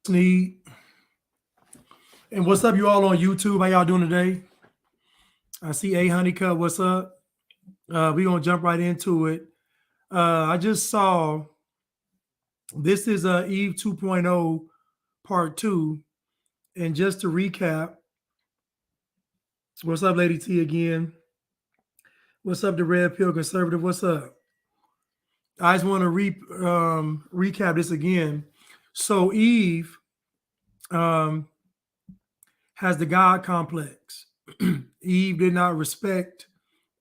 Sneed. And what's up, you all on YouTube? How y'all doing today? I see A Honeycutt. What's up? We're going to jump right into it. I just saw this is Eve 2.0 part 2. And just to recap, what's up, Lady T again? What's up, the Red Pill Conservative? What's up? I just want to recap this again. So Eve has the God complex. Eve did not respect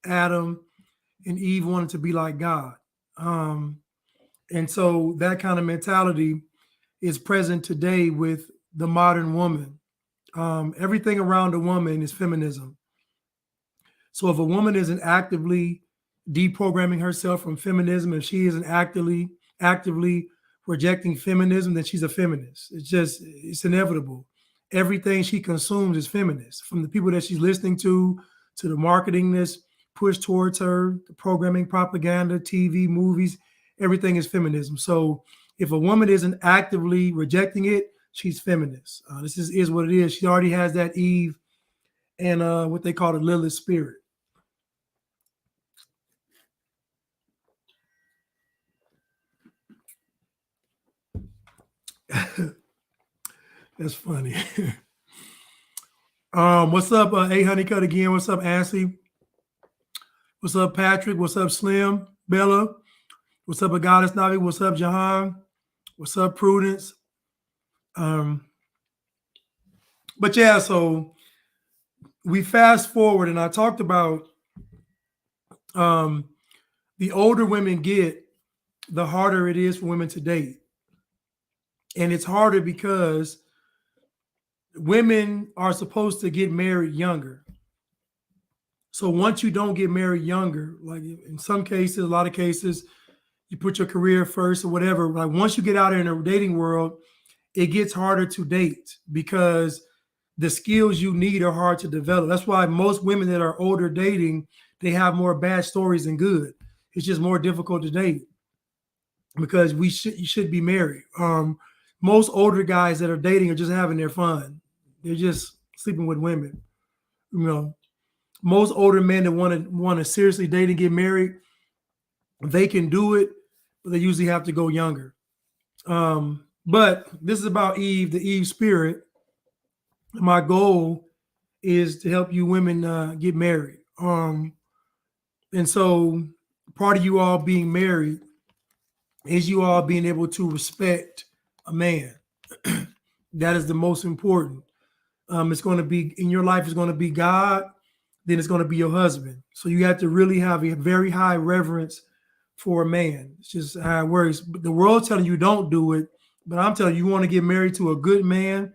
Adam, and Eve wanted to be like God. And so that kind of mentality is present today with the modern woman. Everything around a woman is feminism. So if a woman isn't actively deprogramming herself from feminism, if she isn't actively rejecting feminism, then she's a feminist. It's inevitable. Everything she consumes is feminist, from the people that she's listening to the marketing that's pushed towards her, the programming, propaganda, TV, movies, everything is feminism. So if a woman isn't actively rejecting it, she's feminist. This is what it is. She already has that Eve and what they call the Lilith spirit. That's funny. What's up, A Honeycutt again? What's up, Ashley? What's up, Patrick? What's up, Slim? Bella? What's up, Goddess Navi? What's up, Jahan? What's up, Prudence? But yeah, so we fast forward, and I talked about the older women get, the harder it is for women to date. And it's harder because women are supposed to get married younger. So once you don't get married younger, like in some cases, a lot of cases, you put your career first or whatever. Like once you get out there in the dating world, it gets harder to date because the skills you need are hard to develop. That's why most women that are older dating, they have more bad stories than good. It's just more difficult to date because you should be married. Most older guys that are dating are just having their fun. They're just sleeping with women. You know, most older men that want to seriously date and get married, they can do it, but they usually have to go younger. But this is about Eve, the Eve spirit. My goal is to help you women get married. And so part of you all being married is you all being able to respect a man. That is the most important. It's going to be in your life is going to be God, then it's going to be your husband. So you have to really have a very high reverence for a man. It's just how it works. But the world's telling you don't do it, but I'm telling you, you want to get married to a good man,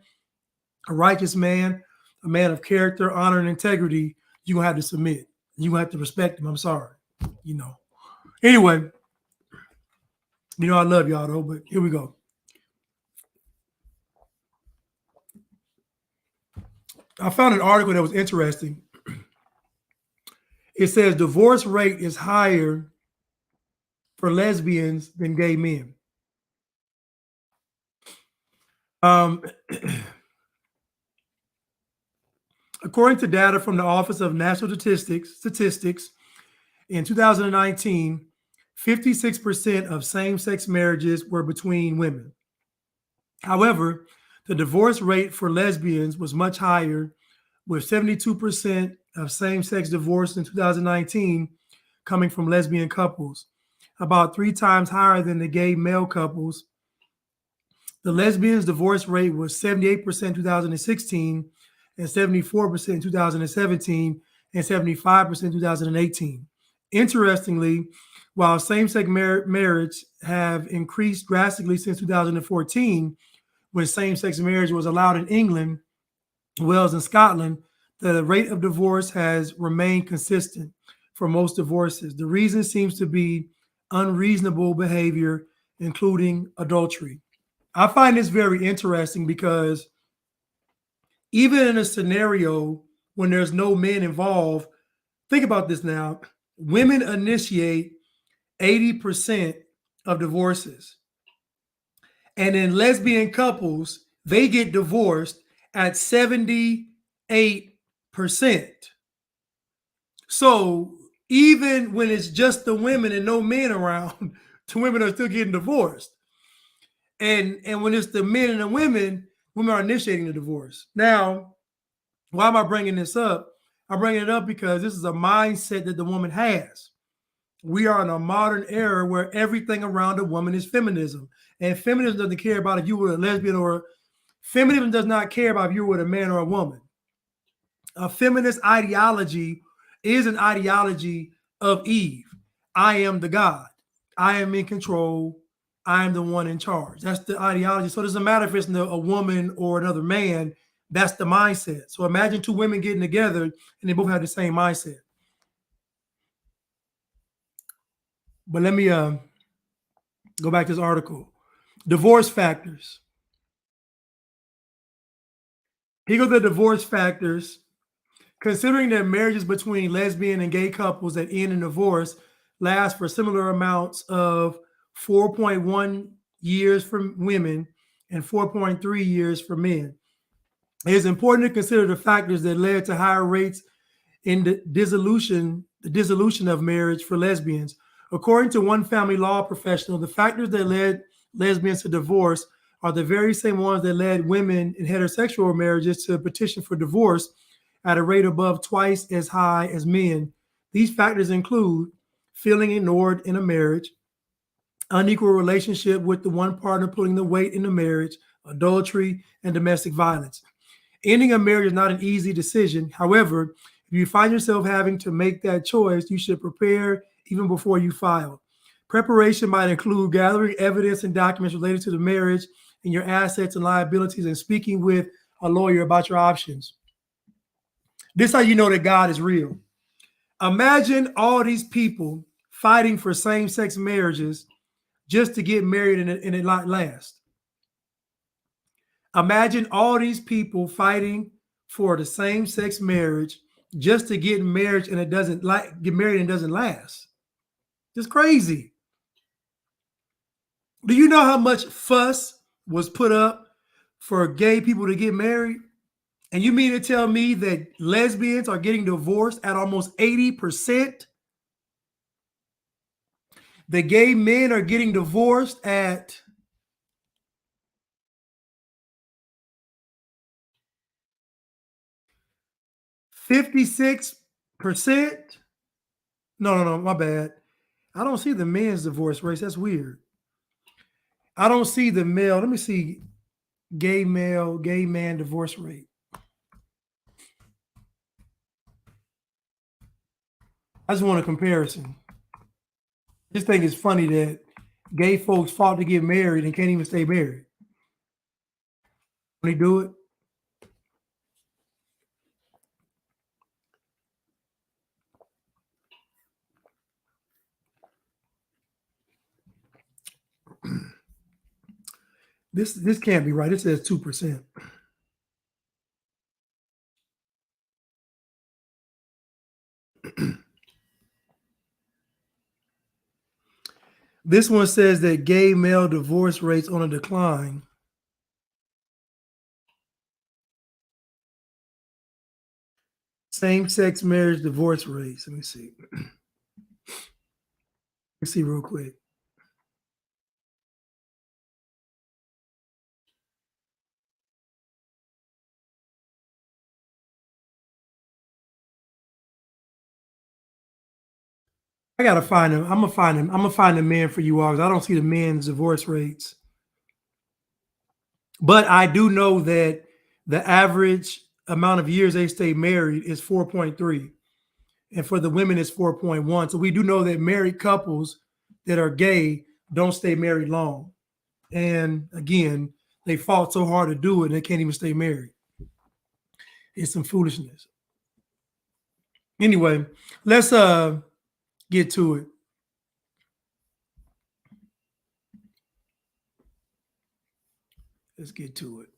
a righteous man, a man of character, honor, and integrity, you're going to have to submit. You're going to have to respect him. I'm sorry. Anyway, I love y'all though, but here we go. I found an article that was interesting. It says divorce rate is higher for lesbians than gay men. According to data from the Office of National Statistics, in 2019, 56% of same-sex marriages were between women. However, the divorce rate for lesbians was much higher, with 72% of same-sex divorce in 2019 coming from lesbian couples, about 3 times higher than the gay male couples. The lesbians' divorce rate was 78% in 2016, and 74% in 2017, and 75% in 2018. Interestingly, while same-sex marriage have increased drastically since 2014, when same-sex marriage was allowed in England, Wales, and Scotland, the rate of divorce has remained consistent for most divorces. The reason seems to be unreasonable behavior, including adultery. I find this very interesting because even in a scenario when there's no men involved, think about this now, women initiate 80% of divorces. And in lesbian couples, they get divorced at 78%. So even when it's just the women and no men around, the women are still getting divorced. And when it's the men and the women are initiating the divorce. Now, why am I bringing this up? I'm bringing it up because this is a mindset that the woman has. We are in a modern era where everything around a woman is feminism. And feminism doesn't care about if you were a lesbian or feminism does not care about if you were a man or a woman. A feminist ideology is an ideology of Eve. I am the God. I am in control. I am the one in charge. That's the ideology. So it doesn't matter if it's a woman or another man. That's the mindset. So imagine two women getting together and they both have the same mindset. But let me go back to this article. Divorce factors. Here are the divorce factors. Considering that marriages between lesbian and gay couples that end in divorce last for similar amounts of 4.1 years for women and 4.3 years for men, it is important to consider the factors that led to higher rates in the dissolution of marriage for lesbians. According to one family law professional, the factors that led lesbians to divorce are the very same ones that led women in heterosexual marriages to petition for divorce at a rate above twice as high as men. These factors include feeling ignored in a marriage, unequal relationship with the one partner putting the weight in the marriage, adultery, and domestic violence. Ending a marriage is not an easy decision. However, if you find yourself having to make that choice, you should prepare even before you file. Preparation might include gathering evidence and documents related to the marriage and your assets and liabilities and speaking with a lawyer about your options. This is how you know that God is real. Imagine all these people fighting for same-sex marriages just to get married and it not last. Imagine all these people fighting for the same-sex marriage just to get married and get married and doesn't last. It's crazy. Do you know how much fuss was put up for gay people to get married? And you mean to tell me that lesbians are getting divorced at almost 80%? The gay men are getting divorced at 56%? No, my bad. I don't see the men's divorce rates. That's weird. I don't see the male. Let me see gay male, gay man divorce rate. I just want a comparison. This thing is funny that gay folks fought to get married and can't even stay married. When they do it, this can't be right. It says 2%. This one says that gay male divorce rates on a decline. Same-sex marriage divorce rates. Let me see. Let's see real quick. I gotta find them. I'm gonna find them. I'm gonna find the men for you all because I don't see the men's divorce rates. But I do know that the average amount of years they stay married is 4.3. And for the women, it's 4.1. So we do know that married couples that are gay don't stay married long. And again, they fought so hard to do it and they can't even stay married. It's some foolishness. Anyway, let's get to it. Let's get to it.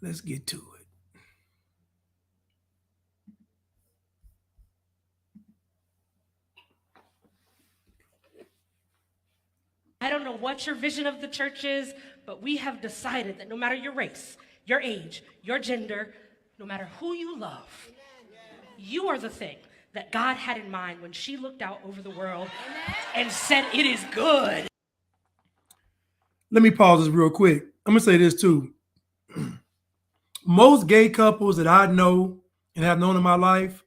Let's get to it. I don't know what your vision of the church is, but we have decided that no matter your race, your age, your gender, no matter who you love, you are the thing that God had in mind when she looked out over the world and said, "It is good." Let me pause this real quick. I'm going to say this too. Most gay couples that I know and have known in my life,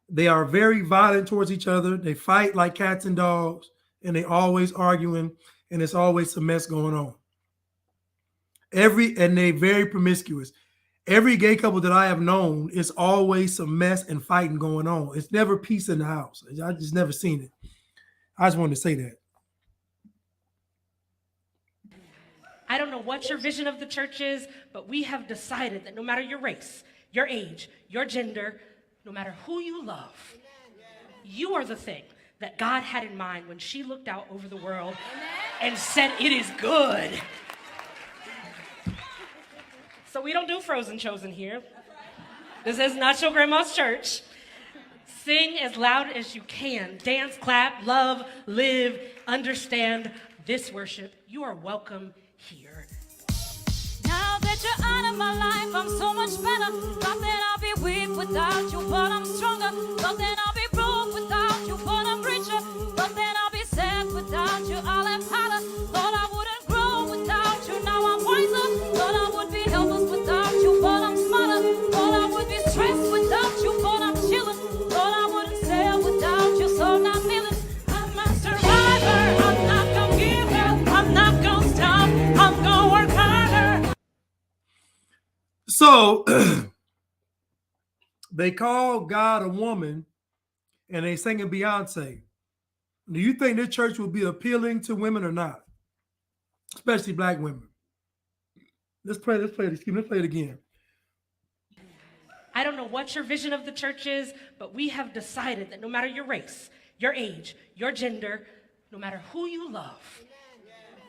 they are very violent towards each other. They fight like cats and dogs, and they always arguing, and it's always some mess going on. And they very promiscuous. Every gay couple that I have known, it's always some mess and fighting going on. It's never peace in the house. I just never seen it. I just wanted to say that. I don't know what your vision of the church is, but we have decided that no matter your race, your age, your gender, no matter who you love, you are the thing that God had in mind when she looked out over the world and said, "It is good." So we don't do frozen chosen here. This is not your grandma's church. Sing as loud as you can. Dance, clap, love, live, understand this worship. You are welcome here. Now that you're out of my life, I'm so much better. Thought that I'll be weak without you, but I'm stronger. Thought that I'll be broke without you, but I'm richer. Thought that I'll be sad without you, I'll have harder. Thought I wouldn't grow without you, now I'm wiser. Thought I would be helpless without you, but I'm smarter. Thought I would be stressed without you, but I'm chilling. Thought I wouldn't sail without you, so now I'm feeling. I'm a survivor, I'm not gonna give up, I'm not gonna stop, I'm gonna work harder. So they call God a woman and they singing Beyonce. Do you think this church will be appealing to women or not? Especially black women. Let's play it again. I don't know what your vision of the church is, but we have decided that no matter your race, your age, your gender, no matter who you love,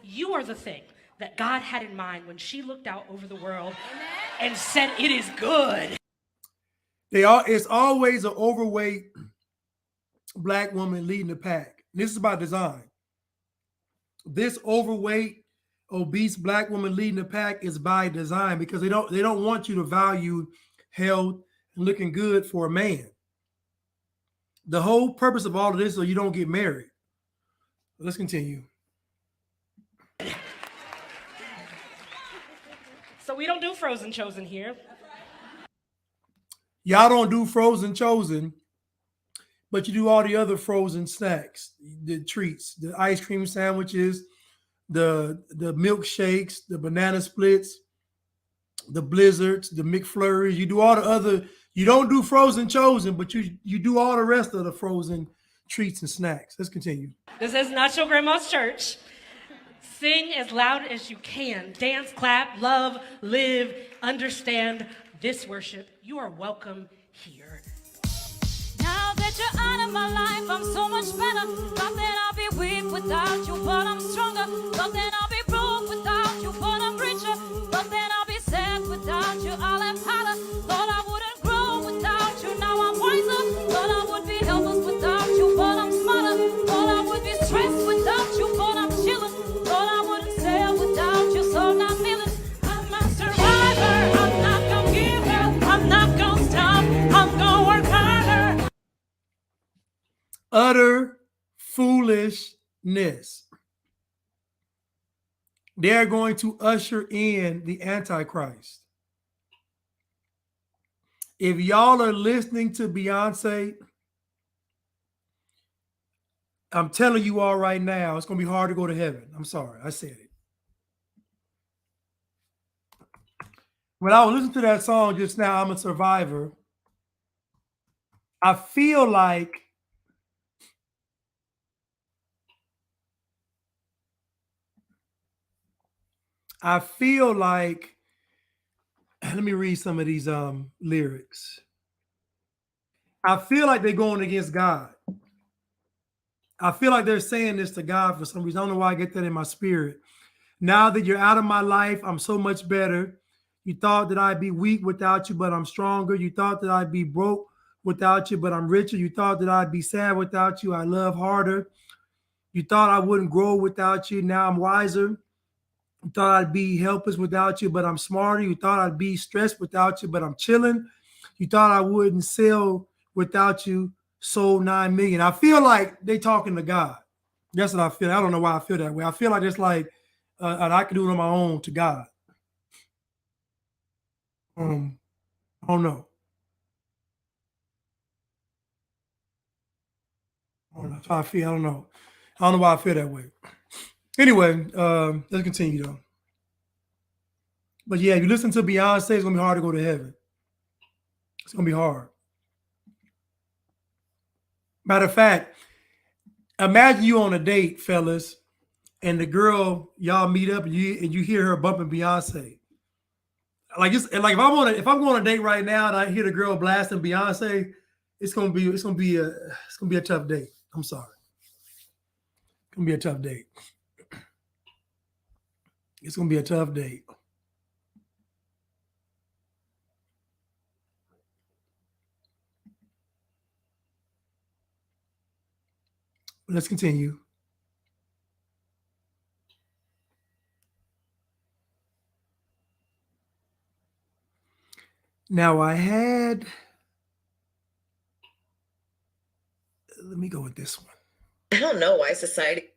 you are the thing that God had in mind when she looked out over the world and said, "It is good." It's always an overweight black woman leading the pack. This is by design. This overweight, obese black woman leading the pack is by design because they don't want you to value health and looking good for a man. The whole purpose of all of this is so you don't get married. Let's continue. So we don't do frozen chosen here. Y'all don't do frozen chosen, but you do all the other frozen snacks, the treats, the ice cream sandwiches, the milkshakes, the banana splits, the blizzards, the McFlurries. You do all the other. You don't do frozen chosen, but you do all the rest of the frozen treats and snacks. Let's continue. This is not your grandma's church. Sing as loud as you can. Dance, clap, love, live, understand this worship. You are welcome here. Now that you're out of my life, I'm so much better. Thought that I'll be weak without you, but I'm stronger. Thought that I'll be broke without you, but I'm richer. Thought that I'll be sad without you, I'll have harder. Thought I wouldn't grow without you, now I'm wiser. Thought I would be helpless without you, but I'm smarter. Thought I would be stressed without you, but I'm chilling. Thought I wouldn't sail without you, so now I'm feeling. I'm a survivor, I'm not gonna give up, I'm not gonna stop, I'm gonna work harder. Utter foolishness. They're going to usher in the Antichrist. If y'all are listening to Beyonce, I'm telling you all right now, it's going to be hard to go to heaven. I'm sorry, I said it. When I was listening to that song just now, I'm a survivor, I feel like let me read some of these lyrics. I feel like they're going against God. I feel like they're saying this to God for some reason. I don't know why I get that in my spirit. Now that you're out of my life, I'm so much better. You thought that I'd be weak without you, but I'm stronger. You thought that I'd be broke without you, but I'm richer. You thought that I'd be sad without you. I love harder. You thought I wouldn't grow without you. Now I'm wiser. You thought I'd be helpless without you, but I'm smarter. You thought I'd be stressed without you, but I'm chilling. You thought I wouldn't sell without you, sold 9 million. I feel like they talking to God. That's what I feel. I don't know why I feel that way. I feel like it's like I could do it on my own to God. I don't know. That's how I feel. I don't know. I don't know why I feel that way. Anyway, let's continue though. But yeah, if you listen to Beyonce, it's gonna be hard to go to heaven. It's gonna be hard. Matter of fact, imagine you on a date, fellas, and the girl y'all meet up and you hear her bumping Beyonce. Like if I'm going on a date right now and I hear the girl blasting Beyonce, it's gonna be a tough date. I'm sorry. It's gonna be a tough date. It's gonna be a tough date. Let's continue. Now let me go with this one. I don't know why society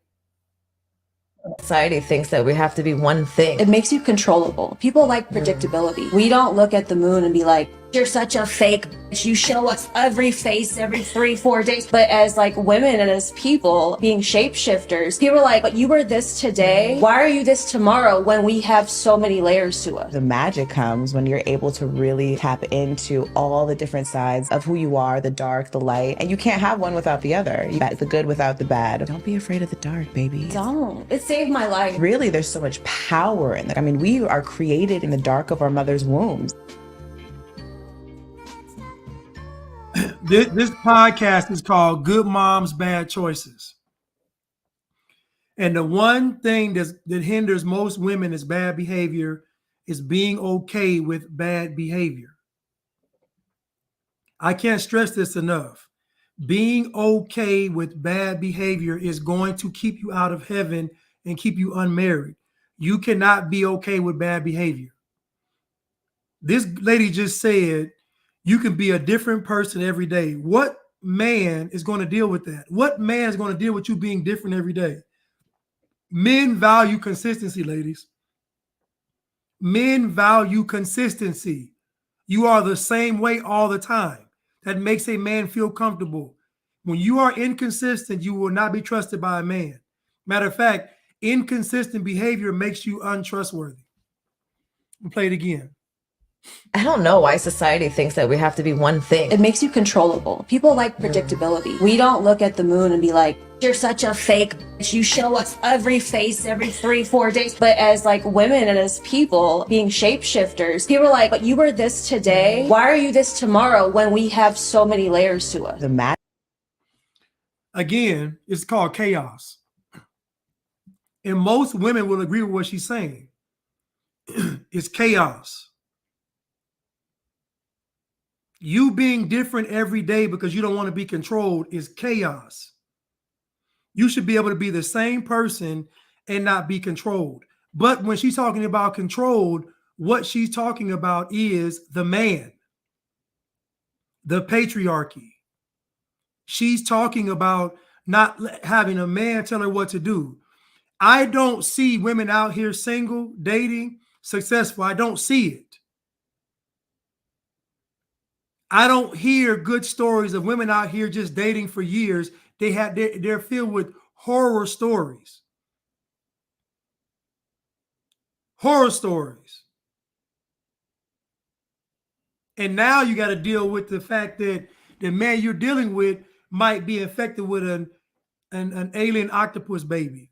thinks that we have to be one thing. It makes you controllable. People like predictability. We don't look at the moon and be like, you're such a fake bitch. You show us every face every 3-4 days. But as like women and as people being shapeshifters, people are like, but you were this today. Why are you this tomorrow when we have so many layers to us? The magic comes when you're able to really tap into all the different sides of who you are, the dark, the light, and you can't have one without the other. The good without the bad. Don't be afraid of the dark, baby. Don't. It saved my life. Really, there's so much power in that. I mean, we are created in the dark of our mother's wombs. This podcast is called Good Moms, Bad Choices. And the one thing that hinders most women is bad behavior is being okay with bad behavior. I can't stress this enough. Being okay with bad behavior is going to keep you out of heaven and keep you unmarried. You cannot be okay with bad behavior. This lady just said, you can be a different person every day. What man is going to deal with that? What man is going to deal with you being different every day? Men value consistency, ladies. Men value consistency. You are the same way all the time. That makes a man feel comfortable. When you are inconsistent, you will not be trusted by a man. Matter of fact, inconsistent behavior makes you untrustworthy. I'll play it again. I don't know why society thinks that we have to be one thing. It makes you controllable. People like predictability. We don't look at the moon and be like, you're such a fake bitch. You show us every face every 3-4 days. But as like women and as people being shapeshifters, people are like, but you were this today. Why are you this tomorrow when we have so many layers to us? The magic. Again, it's called chaos. And most women will agree with what she's saying. It's chaos. You being different every day because you don't want to be controlled is chaos. You should be able to be the same person and not be controlled. But when she's talking about controlled, what she's talking about is the man, the patriarchy. She's talking about not having a man tell her what to do. I don't see women out here single, dating, successful. I don't see it. I don't hear good stories of women out here just dating for years. They're filled with horror stories. Horror stories. And now you got to deal with the fact that the man you're dealing with might be infected with an alien octopus baby.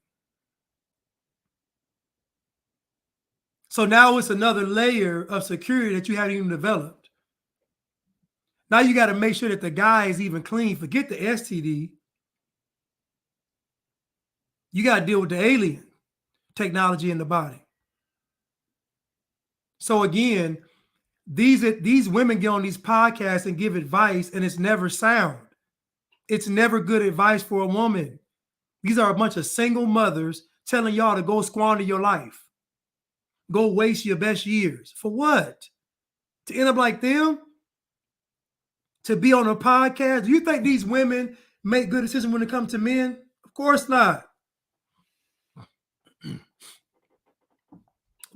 So now it's another layer of security that you haven't even developed. Now you got to make sure that the guy is even clean. Forget the STD. You got to deal with the alien technology in the body. So again, these women get on these podcasts and give advice, and it's never sound. It's never good advice for a woman. These are a bunch of single mothers telling y'all to go squander your life. go waste your best years. For what? To end up like them? To be on a podcast? Do you think these women make good decisions when it comes to men? Of course not.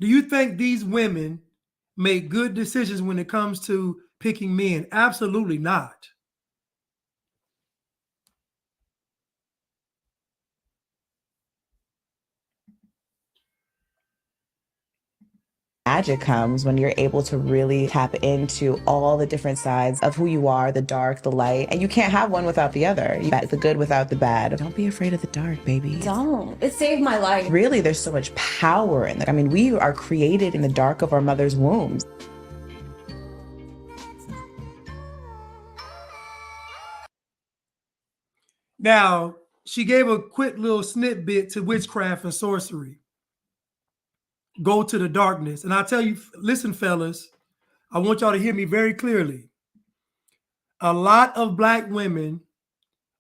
Do you think these women make good decisions when it comes to picking men? Absolutely not. Magic comes when you're able to really tap into all the different sides of who you are, the dark, the light, and you can't have one without the other. The good without the bad. Don't be afraid of the dark, baby. Don't. It saved my life. Really, there's so much power in it. I mean, we are created in the dark of our mother's wombs. Now, she gave a quick little snippet to witchcraft and sorcery. Go to the darkness. And I tell you, listen, fellas, I want y'all to hear me very clearly. A lot of Black women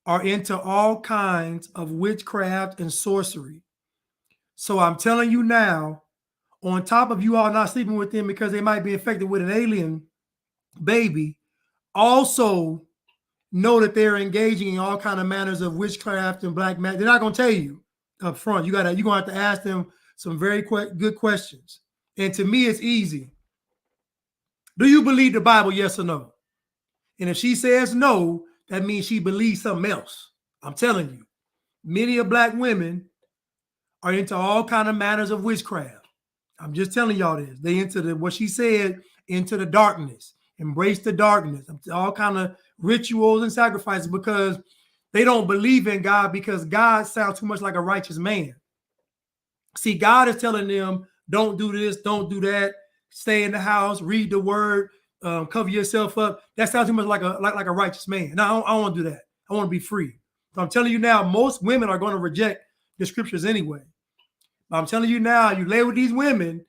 are into all kinds of witchcraft and sorcery. So I'm telling you now, on top of you all not sleeping with them because they might be infected with an alien baby, also know that they're engaging in all kind of manners of witchcraft and black magic. They're not going to tell you up front. You're going to have to ask them some very good questions. And to me, it's easy. Do you believe the Bible? Yes or no? And if she says no, that means she believes something else. I'm telling you, many of Black women are into all kind of manners of witchcraft. I'm just telling y'all this. They into what she said, into the darkness, embrace the darkness, all kind of rituals and sacrifices because they don't believe in God because God sounds too much like a righteous man. See, God is telling them, don't do this, don't do that, stay in the house, read the word, cover yourself up. That sounds too much like a righteous man. No, I don't want to do that. I want to be free. So I'm telling you now, most women are going to reject the scriptures anyway. But I'm telling you now, you lay with these women,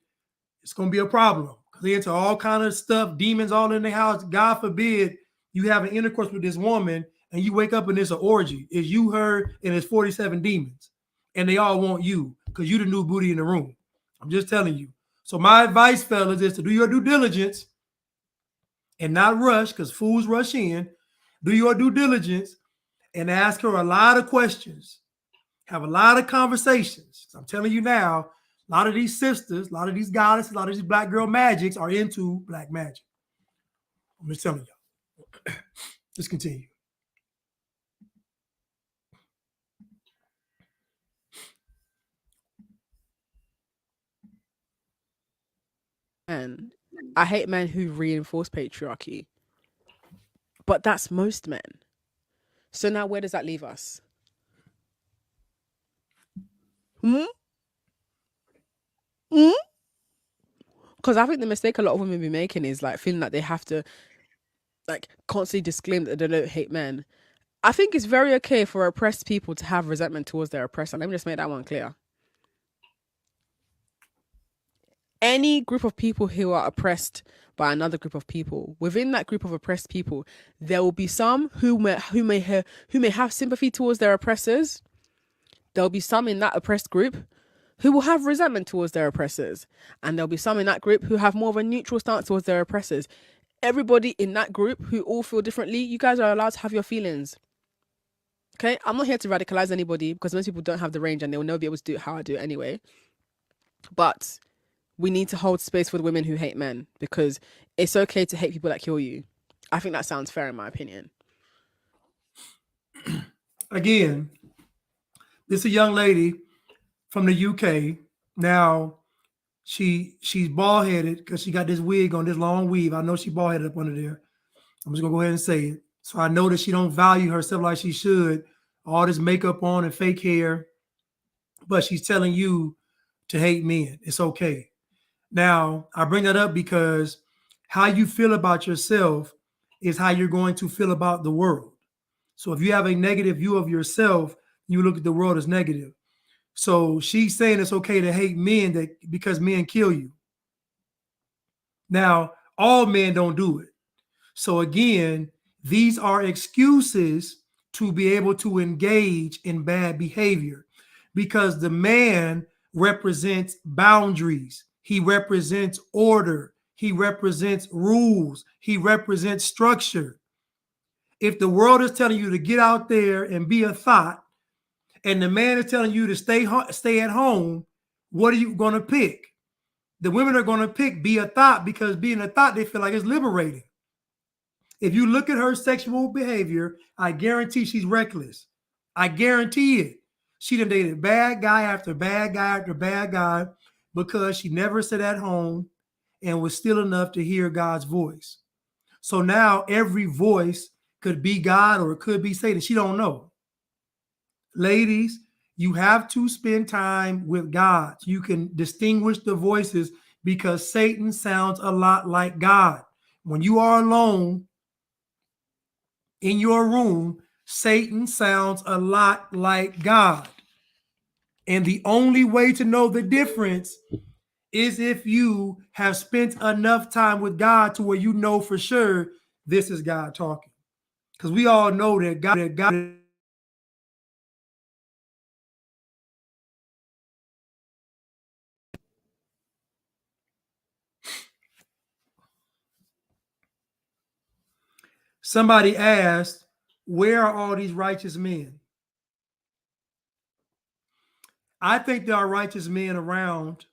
it's going to be a problem. Because they're into all kind of stuff, demons all in their house. God forbid you have an intercourse with this woman and you wake up and it's an orgy. It's you, her, and it's 47 demons. And they all want you because you the new booty in the room. I'm just telling you. So my advice, fellas, is to do your due diligence and not rush because fools rush in. Do your due diligence and ask her a lot of questions. Have a lot of conversations. I'm telling you now, a lot of these sisters, a lot of these goddesses, a lot of these Black girl magics are into black magic. I'm just telling y'all. Let's continue. And I hate men who reinforce patriarchy. But that's most men. So now where does that leave us? Because I think the mistake a lot of women be making is like feeling like they have to like constantly disclaim that they don't hate men. I think it's very okay for oppressed people to have resentment towards their oppressor. Let me just make that one clear. Any group of people who are oppressed by another group of people, within that group of oppressed people, there will be some who may have sympathy towards their oppressors. There'll be some in that oppressed group who will have resentment towards their oppressors. And there'll be some in that group who have more of a neutral stance towards their oppressors. Everybody in that group who all feel differently, you guys are allowed to have your feelings. Okay? I'm not here to radicalize anybody because most people don't have the range and they will never be able to do it how I do it anyway. But we need to hold space for the women who hate men because it's okay to hate people that kill you. I think that sounds fair in my opinion. Again, this is a young lady from the UK. Now, she's bald-headed because she got this wig on, this long weave. I know she bald-headed up under there. I'm just going to go ahead and say it. So I know that she don't value herself like she should. All this makeup on and fake hair. But she's telling you to hate men. It's okay. Now, I bring that up because how you feel about yourself is how you're going to feel about the world. So if you have a negative view of yourself, you look at the world as negative. So she's saying it's okay to hate men because men kill you. Now, all men don't do it. So again, these are excuses to be able to engage in bad behavior because the man represents boundaries. He represents order. He represents rules. He represents structure. If the world is telling you to get out there and be a thought, and the man is telling you to stay at home, what are you going to pick? The women are going to pick be a thought, because being a thought, they feel like it's liberating. If you look at her sexual behavior, I guarantee she's reckless. I guarantee it. She done dated bad guy after bad guy after bad guy because she never sat at home and was still enough to hear God's voice. So now every voice could be God or it could be Satan. She don't know. Ladies, you have to spend time with God. You can distinguish the voices because Satan sounds a lot like God. When you are alone in your room, Satan sounds a lot like God. And the only way to know the difference is if you have spent enough time with God to where you know for sure this is God talking. Because we all know that God. Somebody asked, where are all these righteous men? I think there are righteous men around,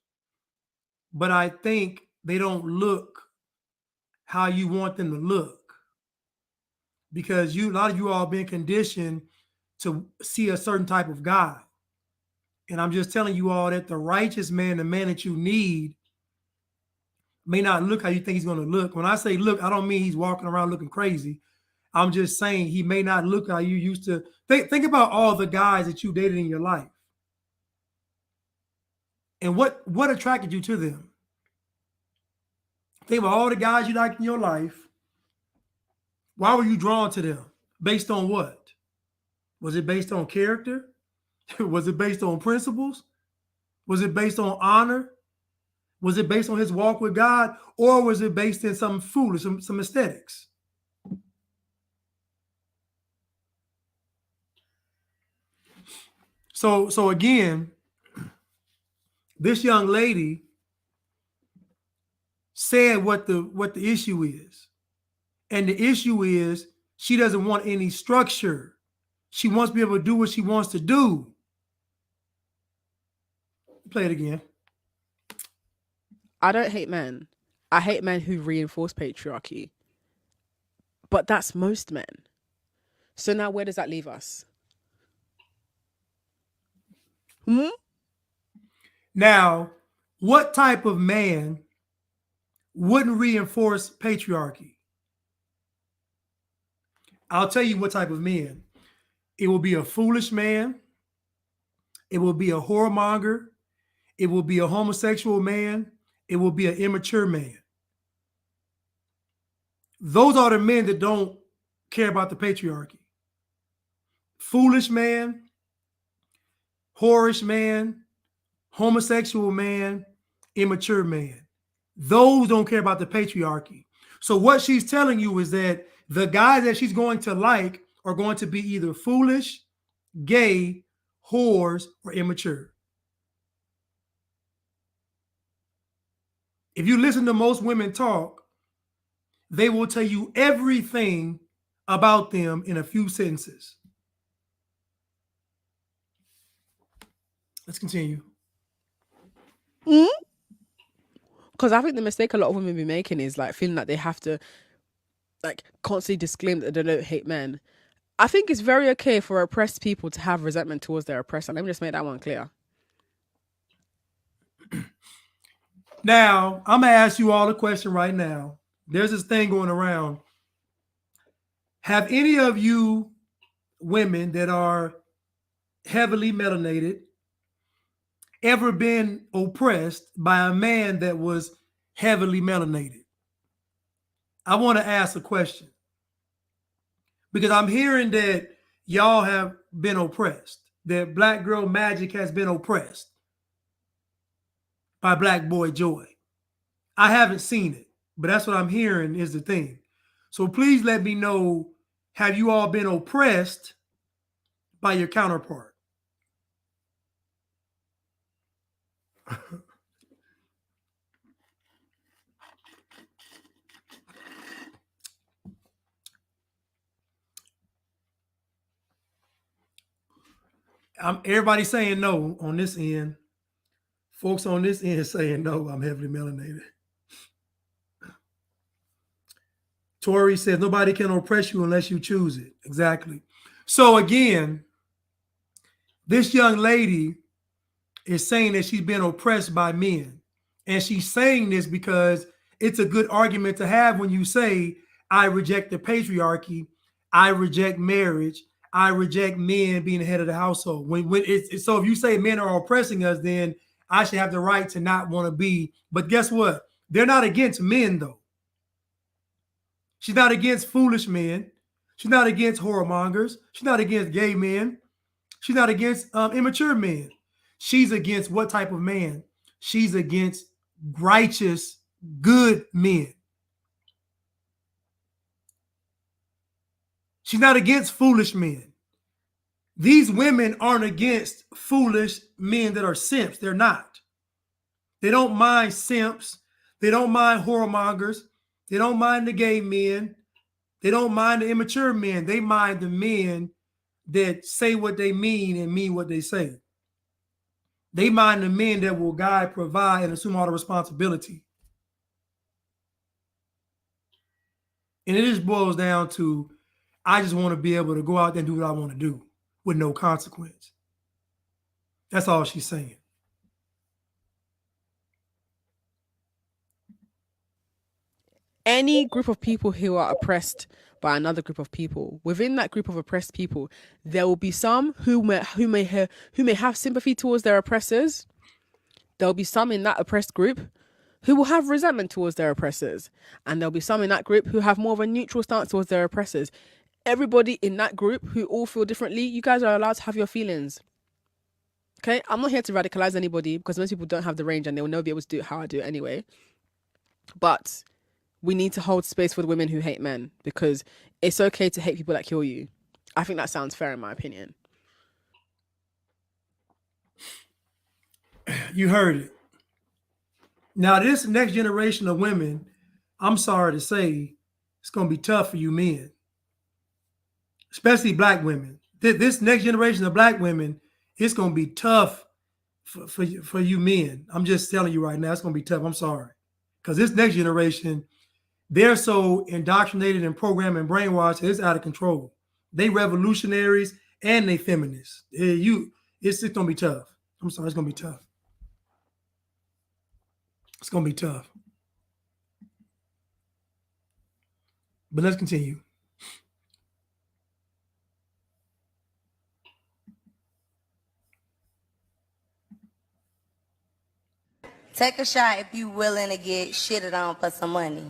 but I think they don't look how you want them to look. Because a lot of you all been conditioned to see a certain type of God. And I'm just telling you all that the righteous man, the man that you need, may not look how you think he's going to look. When I say look, I don't mean he's walking around looking crazy. I'm just saying he may not look how you used to. Think about all the guys that you dated in your life. And what attracted you to them? Think about all the guys you liked in your life. Why were you drawn to them? Based on what? Was it based on character? Was it based on principles? Was it based on honor? Was it based on his walk with God? Or was it based in some foolish, some aesthetics? So again, this young lady said what the issue is. And the issue is she doesn't want any structure. She wants to be able to do what she wants to do. Play it again. I don't hate men. I hate men who reinforce patriarchy. But that's most men. So now where does that leave us? Now, what type of man wouldn't reinforce patriarchy? I'll tell you what type of man. It will be a foolish man. It will be a whoremonger. It will be a homosexual man. It will be an immature man. Those are the men that don't care about the patriarchy. Foolish man, whorish man, homosexual man, immature man. Those don't care about the patriarchy. So what she's telling you is that the guys that she's going to like are going to be either foolish, gay, whores, or immature. If you listen to most women talk, they will tell you everything about them in a few sentences. Let's continue. Because I think the mistake a lot of women be making is like feeling that they have to like constantly disclaim that they don't hate men. I think it's very okay for oppressed people to have resentment towards their oppressor. Let me just make that one clear. Now, I'm going to ask you all a question right now. There's this thing going around. Have any of you women that are heavily melanated ever been oppressed by a man that was heavily melanated? I want to ask a question because I'm hearing that y'all have been oppressed, that Black Girl Magic has been oppressed by Black Boy Joy. I haven't seen it, but that's what I'm hearing is the thing. So please let me know, have you all been oppressed by your counterpart? Everybody saying no on this end. Folks on this end saying no, I'm heavily melanated. Tori says nobody can oppress you unless you choose it. Exactly. So again, this young lady is saying that she's been oppressed by men. And she's saying this because it's a good argument to have when you say, I reject the patriarchy, I reject marriage, I reject men being the head of the household. So if you say men are oppressing us, then I should have the right to not want to be. But guess what? They're not against men, though. She's not against foolish men. She's not against whoremongers. She's not against gay men. She's not against immature men. She's against what type of man? She's against righteous, good men. She's not against foolish men. These women aren't against foolish men that are simps. They're not. They don't mind simps. They don't mind whoremongers. They don't mind the gay men. They don't mind the immature men. They mind the men that say what they mean and mean what they say. They mind the men that will guide, provide, and assume all the responsibility. And it just boils down to, I just want to be able to go out there and do what I want to do with no consequence. That's all she's saying. Any group of people who are oppressed by another group of people, within that group of oppressed people, there will be some who may have sympathy towards their oppressors. There'll be some in that oppressed group who will have resentment towards their oppressors, and there'll be some in that group who have more of a neutral stance towards their oppressors. Everybody in that group who all feel differently, you guys are allowed to have your feelings. Okay, I'm not here to radicalize anybody because most people don't have the range and they will never be able to do it how I do it anyway. But we need to hold space for the women who hate men, because it's okay to hate people that kill you. I think that sounds fair in my opinion. You heard it. Now, this next generation of women, I'm sorry to say, it's going to be tough for you men, especially black women. This next generation of black women, it's going to be tough for you men. I'm just telling you right now, it's going to be tough. I'm sorry. Because this next generation, they're so indoctrinated and programmed and brainwashed, it's out of control. They revolutionaries and they feminists. It's going to be tough. I'm sorry, it's going to be tough. It's going to be tough. But let's continue. Take a shot if you willing to get shitted on for some money.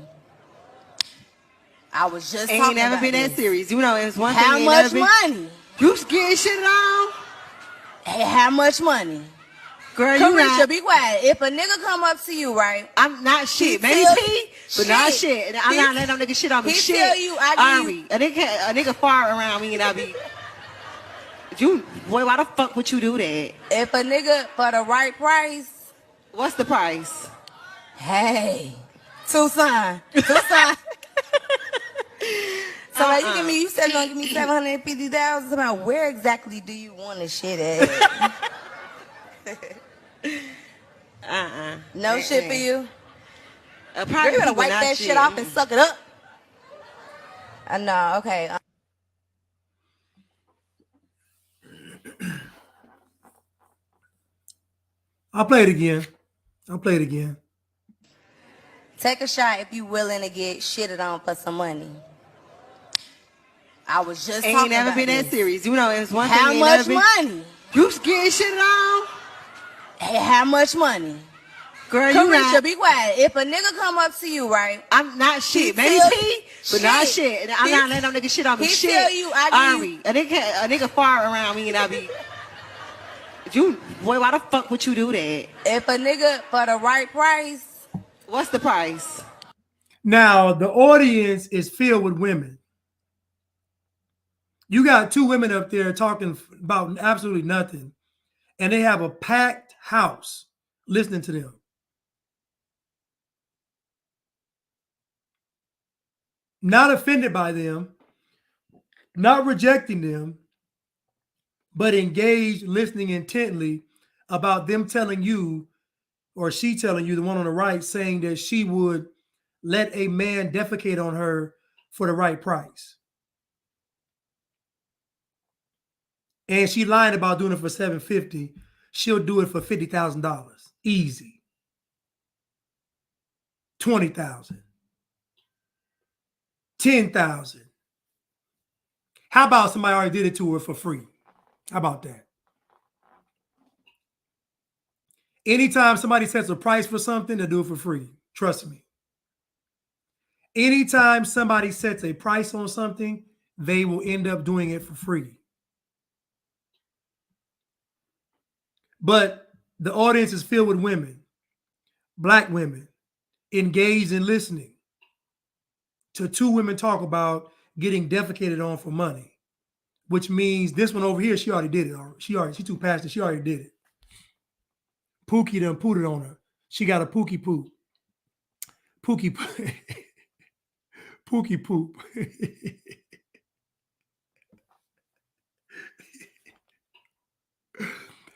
I was just ain't talking never about been this. that serious. You know, it's one How thing. much money? You getting shitted on? Hey, how much money? Girl, you Carisha, not. be quiet. If a nigga come up to you, right? I'm not shit. He Maybe tell- T, but not shit. I'm not letting them niggas shit on me. He Shit. tell you I give you- A nigga fart around me and I be. Boy, why the fuck would you do that? If a nigga for the right price. What's the price? Hey, Tucson. So like, you said you're gonna give me $750,000. About where exactly do you want to shit at? No shit for you. Probably You're gonna people wipe not that shit off and suck it up. No, okay. I'll play it again. Take a shot if you willing to get shitted on for some money. I was just ain't talking never about been this. that serious. You know, it's one How thing. much money? You getting shitted on? Hey, how much money? Girl, you Carisha, not. be quiet. If a nigga come up to you, right? I'm not shit. Maybe T, but not shit. I'm not letting them niggas shit on me. He Shit. tell you I give you- A nigga fart around me and I be. Boy, why the fuck would you do that? If a nigga for the right price. What's the price? Now, the audience is filled with women. You got two women up there talking about absolutely nothing, and they have a packed house listening to them. Not offended by them, not rejecting them, but engaged listening intently about them telling you, or she telling you, the one on the right, saying that she would let a man defecate on her for the right price. And she lying about doing it for $750. She'll do it for $50,000. Easy. $20,000. $10,000. How about somebody already did it to her for free? How about that? Anytime somebody sets a price for something, they'll do it for free. Trust me. Anytime somebody sets a price on something, they will end up doing it for free. But the audience is filled with women, black women, engaged in listening to two women talk about getting defecated on for money, which means this one over here, she already did it. She too passionate. She already did it. Pookie done put it on her. She got a Pookie poop. Pookie Pookie poop.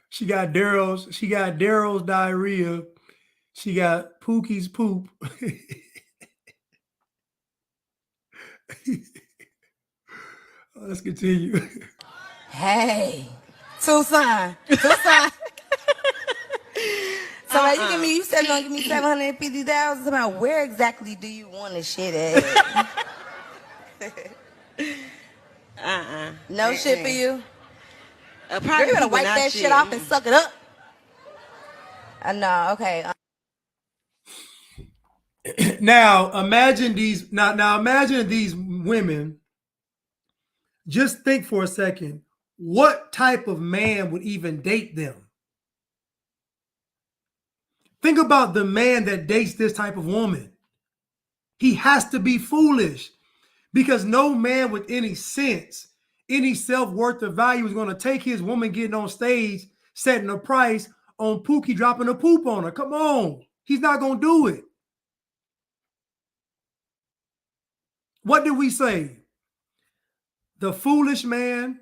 She got Daryl's diarrhea. She got Pookie's poop. Let's continue. Hey, Tucson. So like, you said you're gonna give me 750,000. About where exactly do you want the shit at? No shit for you. You're gonna wipe that shit off and suck it up. No, okay. Now imagine these. Now imagine these women. Just think for a second. What type of man would even date them? Think about the man that dates this type of woman. He has to be foolish, because no man with any sense, any self-worth or value is going to take his woman getting on stage, setting a price on Pookie dropping a poop on her. Come on. He's not going to do it. What did we say? The foolish man,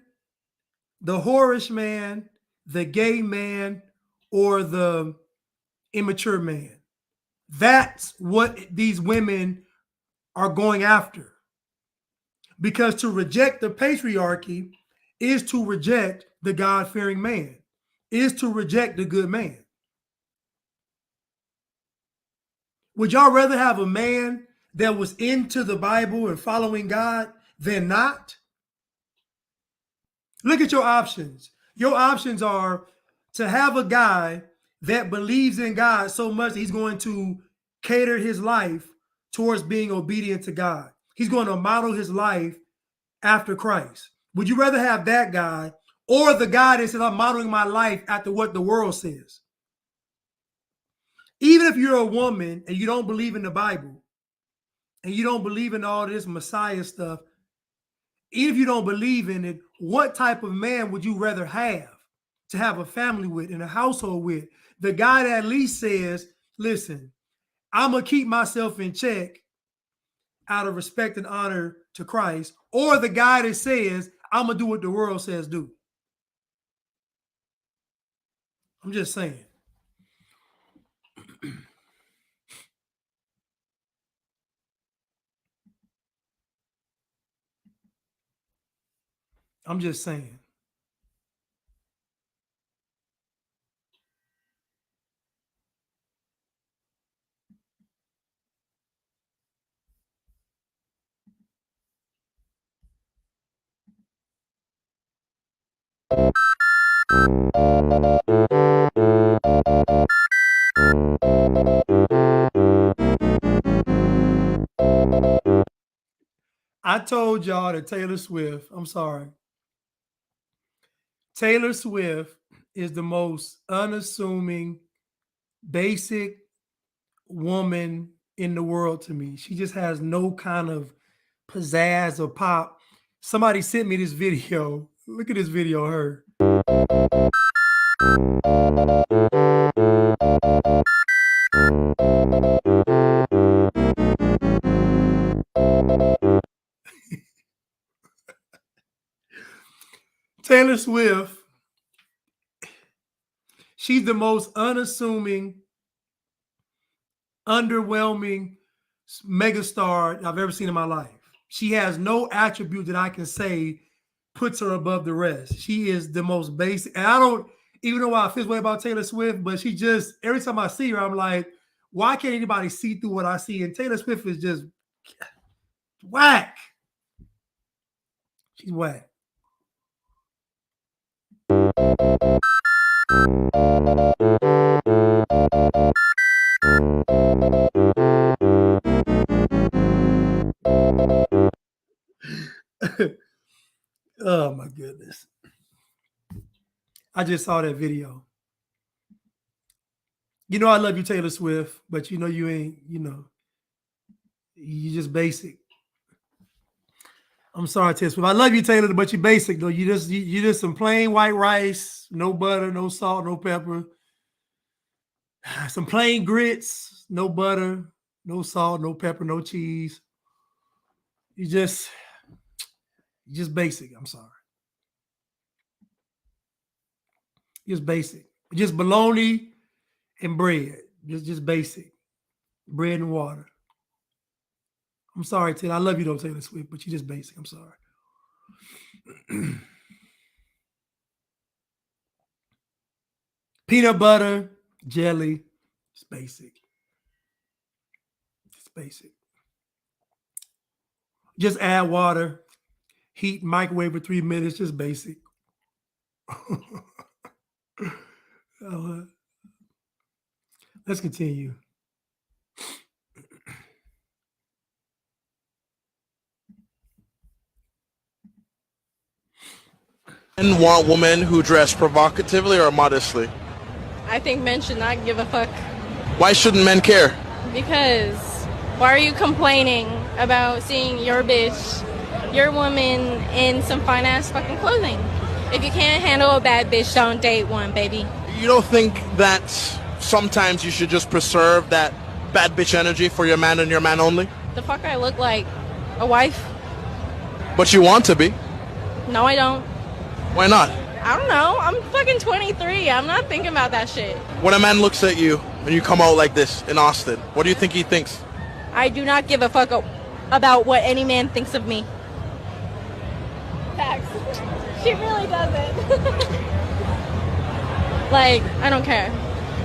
the whorish man, the gay man, or the immature man. That's what these women are going after. Because to reject the patriarchy is to reject the God-fearing man, is to reject the good man. Would y'all rather have a man that was into the Bible and following God than not? Look at your options. Your options are to have a guy that believes in God so much that he's going to cater his life towards being obedient to God. He's going to model his life after Christ. Would you rather have that guy or the guy that says, I'm modeling my life after what the world says? Even if you're a woman and you don't believe in the Bible and you don't believe in all this Messiah stuff, even if you don't believe in it, what type of man would you rather have to have a family with and a household with? The guy that at least says, listen, I'm going to keep myself in check out of respect and honor to Christ, or the guy that says, I'm going to do what the world says do. I'm just saying. I'm just saying. I told y'all that Taylor Swift, I'm sorry. Taylor Swift is the most unassuming, basic woman in the world to me. She just has no kind of pizzazz or pop. Somebody sent me this video. Look at this video of her. Taylor Swift She's the most unassuming, underwhelming megastar I've ever seen in my life. She has no attribute that I can say puts her above the rest. She is the most basic. And I don't even know why I feel this way about Taylor Swift, but she just, every time I see her, I'm like, why can't anybody see through what I see? And Taylor Swift is just whack. She's whack. Oh my goodness. I just saw that video. You know I love you, Taylor Swift, but you know you ain't, you just basic. I'm sorry, Taylor Swift. I love you, Taylor, but you basic though. You just some plain white rice, no butter, no salt, no pepper. Some plain grits, no butter, no salt, no pepper, no cheese. You just basic. I'm sorry. Just basic. Just bologna and bread. Just basic. Bread and water. I'm sorry, Taylor. I love you though, Taylor Swift, but you're just basic. I'm sorry. Peanut butter, jelly. It's basic. It's basic. Just add water, heat, microwave for 3 minutes. Just basic. Let's continue. Men want women who dress provocatively or modestly? I think men should not give a fuck. Why shouldn't men care? Because why are you complaining about seeing your bitch, your woman, in some fine ass fucking clothing? If you can't handle a bad bitch, don't date one, baby. You don't think that sometimes you should just preserve that bad bitch energy for your man and your man only? The fuck I look like? A wife? But you want to be. No, I don't. Why not? I don't know. I'm fucking 23. I'm not thinking about that shit. When a man looks at you and you come out like this in Austin, what do you think he thinks? I do not give a fuck about what any man thinks of me. Facts. She really doesn't. Like, I don't care.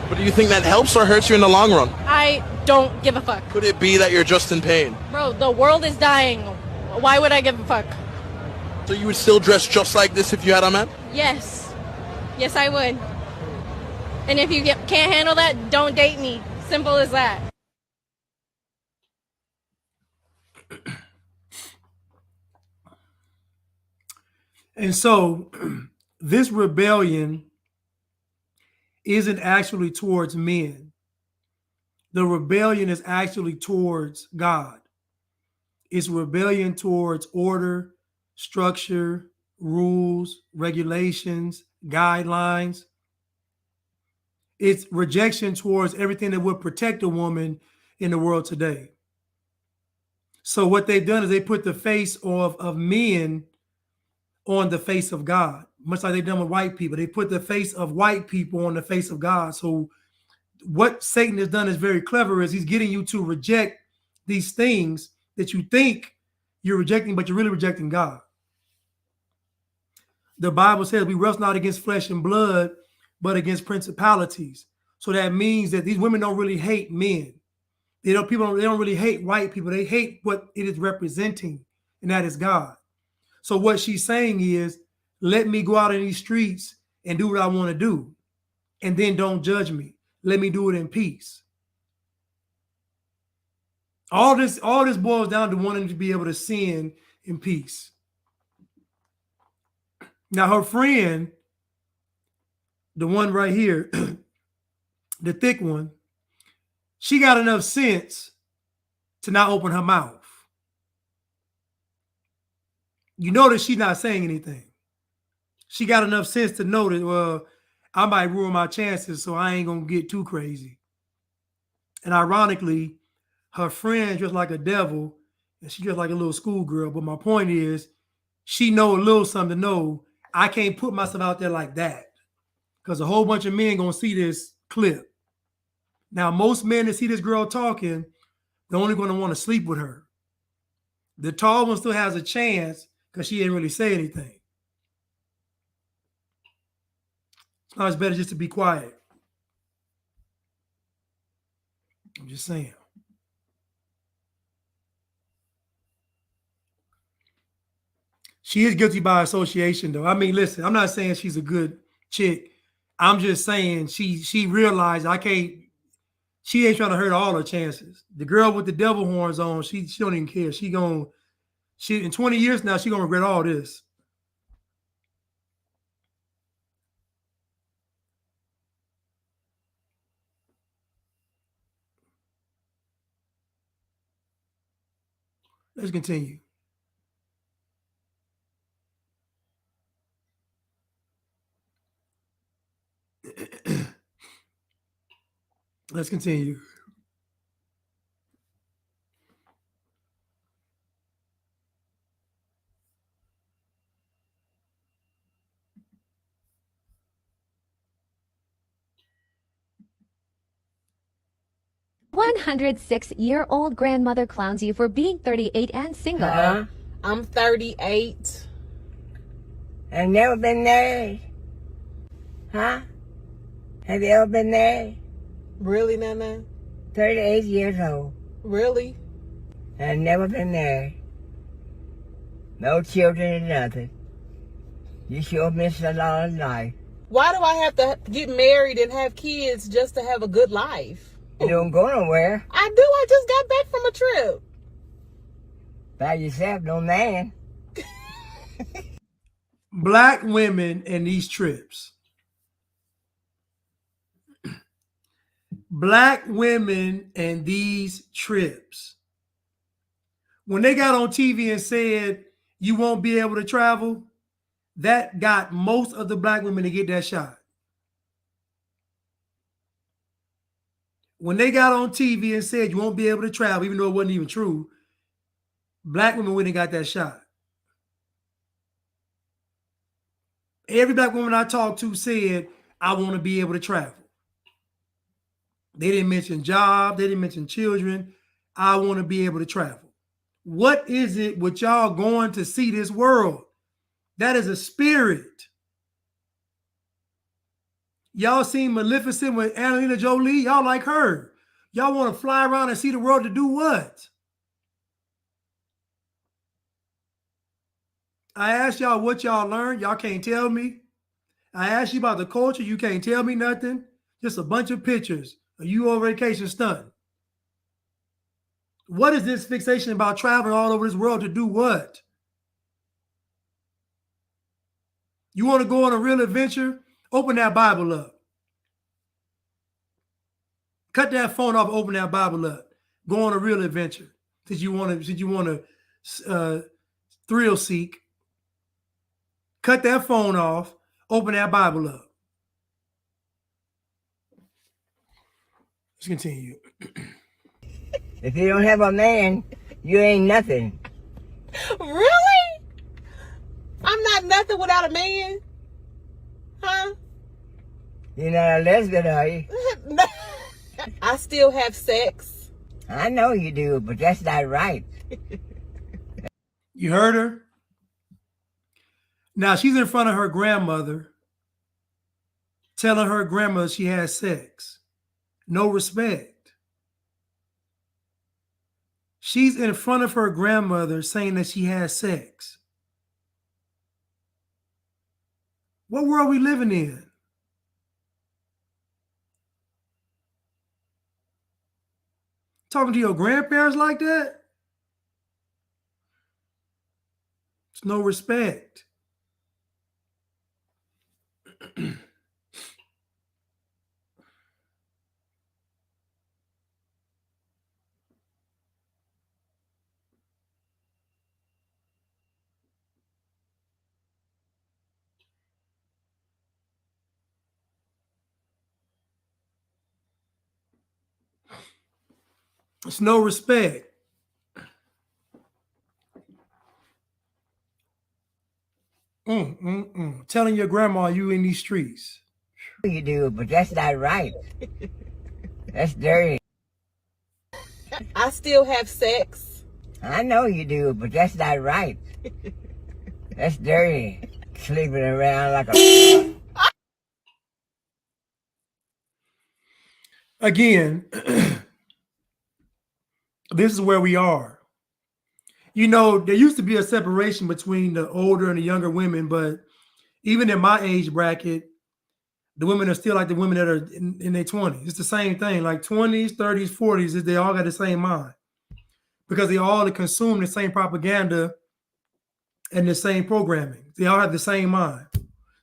But do you think that helps or hurts you in the long run? I don't give a fuck. Could it be that you're just in pain? Bro, the world is dying. Why would I give a fuck? So you would still dress just like this if you had a man? Yes. Yes, I would. And if you can't handle that, don't date me. Simple as that. And so this rebellion isn't actually towards men. The rebellion is actually towards God. It's rebellion towards order, structure, rules, regulations, guidelines. It's rejection towards everything that would protect a woman in the world today. So what they've done is they put the face of men on the face of God, much like they've done with white people. They put the face of white people on the face of God. So what Satan has done is very clever, is he's getting you to reject these things that you think you're rejecting, but you're really rejecting God. The Bible says we wrestle not against flesh and blood, but against principalities. So that means that these women don't really hate men. They don't really hate white people. They hate what it is representing, and that is God. So what she's saying is, let me go out in these streets and do what I want to do, and then don't judge me. Let me do it in peace. All this boils down to wanting to be able to sin in peace. Now, her friend, the one right here, the thick one, she got enough sense to not open her mouth. You notice she's not saying anything. She got enough sense to know that, well, I might ruin my chances, so I ain't going to get too crazy. And ironically, her friend dressed like a devil, and she dressed like a little schoolgirl. But my point is, she know a little something to know. I can't put myself out there like that. because a whole bunch of men gonna see this clip. Now, most men that see this girl talking, they're only gonna want to sleep with her. The tall one still has a chance because she didn't really say anything. It's better just to be quiet. I'm just saying. She is guilty by association, though. I mean, listen, I'm not saying she's a good chick. I'm just saying she realized I can't. She ain't trying to hurt all her chances. The girl with the devil horns on, she don't even care. She in 20 years now, she gonna regret all this. Let's continue. Let's continue. "106-year-old grandmother clowns you for being 38 and single." Huh? I'm 38. I've never been married. Huh? Have you ever been married? Really, Nana? 38 years old. Really? I've never been married. No children or nothing. You sure missed a lot of life. Why do I have to get married and have kids just to have a good life? You don't go nowhere. I do. I just got back from a trip. By yourself, no man. Black women and these trips. Black women and these trips. When they got on TV and said you won't be able to travel, that got most of the black women to get that shot. When they got on TV and said you won't be able to travel, even though it wasn't even true, black women went and got that shot. Every black woman I talked to said, I want to be able to travel. They didn't mention job. They didn't mention children. I want to be able to travel. What is it with y'all going to see this world? That is a spirit. Y'all seen Maleficent with Angelina Jolie? Y'all like her. Y'all want to fly around and see the world to do what? I asked y'all what y'all learned. Y'all can't tell me. I asked you about the culture. You can't tell me nothing. Just a bunch of pictures of you on vacation stunting. What is this fixation about traveling all over this world to do what? You want to go on a real adventure? Open that Bible up. Cut that phone off, open that Bible up. Go on a real adventure. Since you want to thrill seek. Cut that phone off, open that Bible up. Let's continue. If you don't have a man, you ain't nothing. Really? I'm not nothing without a man? Huh? You're not a lesbian, are you? I still have sex. I know you do, but that's not right. You heard her? Now she's in front of her grandmother, telling her grandmother she has sex. No respect. She's in front of her grandmother saying that she has sex. What world are we living in? Talking to your grandparents like that? It's no respect. It's no respect. Telling your grandma you in these streets. You do, but that's not right. That's dirty. I still have sex. I know you do, but that's not right. That's dirty. Sleeping around like a... Again, this is where we are. You know, there used to be a separation between the older and the younger women, but even in my age bracket, the women are still like the women that are in their 20s. It's the same thing, like 20s, 30s, 40s, they all got the same mind because they all consume the same propaganda and the same programming. They all have the same mind.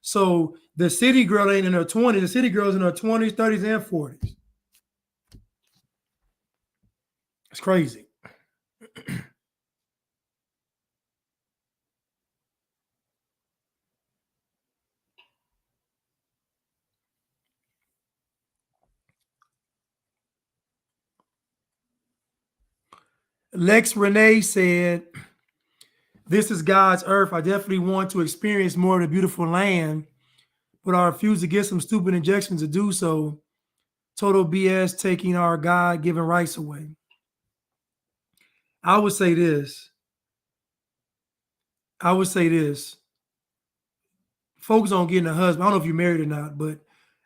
So the city girl ain't in her 20s. The city girl's in her 20s, 30s, and 40s. It's crazy. Lex Renee said, "This is God's earth. I definitely want to experience more of the beautiful land, but I refuse to get some stupid injections to do so. Total BS taking our God-given rights away." I would say this. Focus on getting a husband. I don't know if you're married or not, but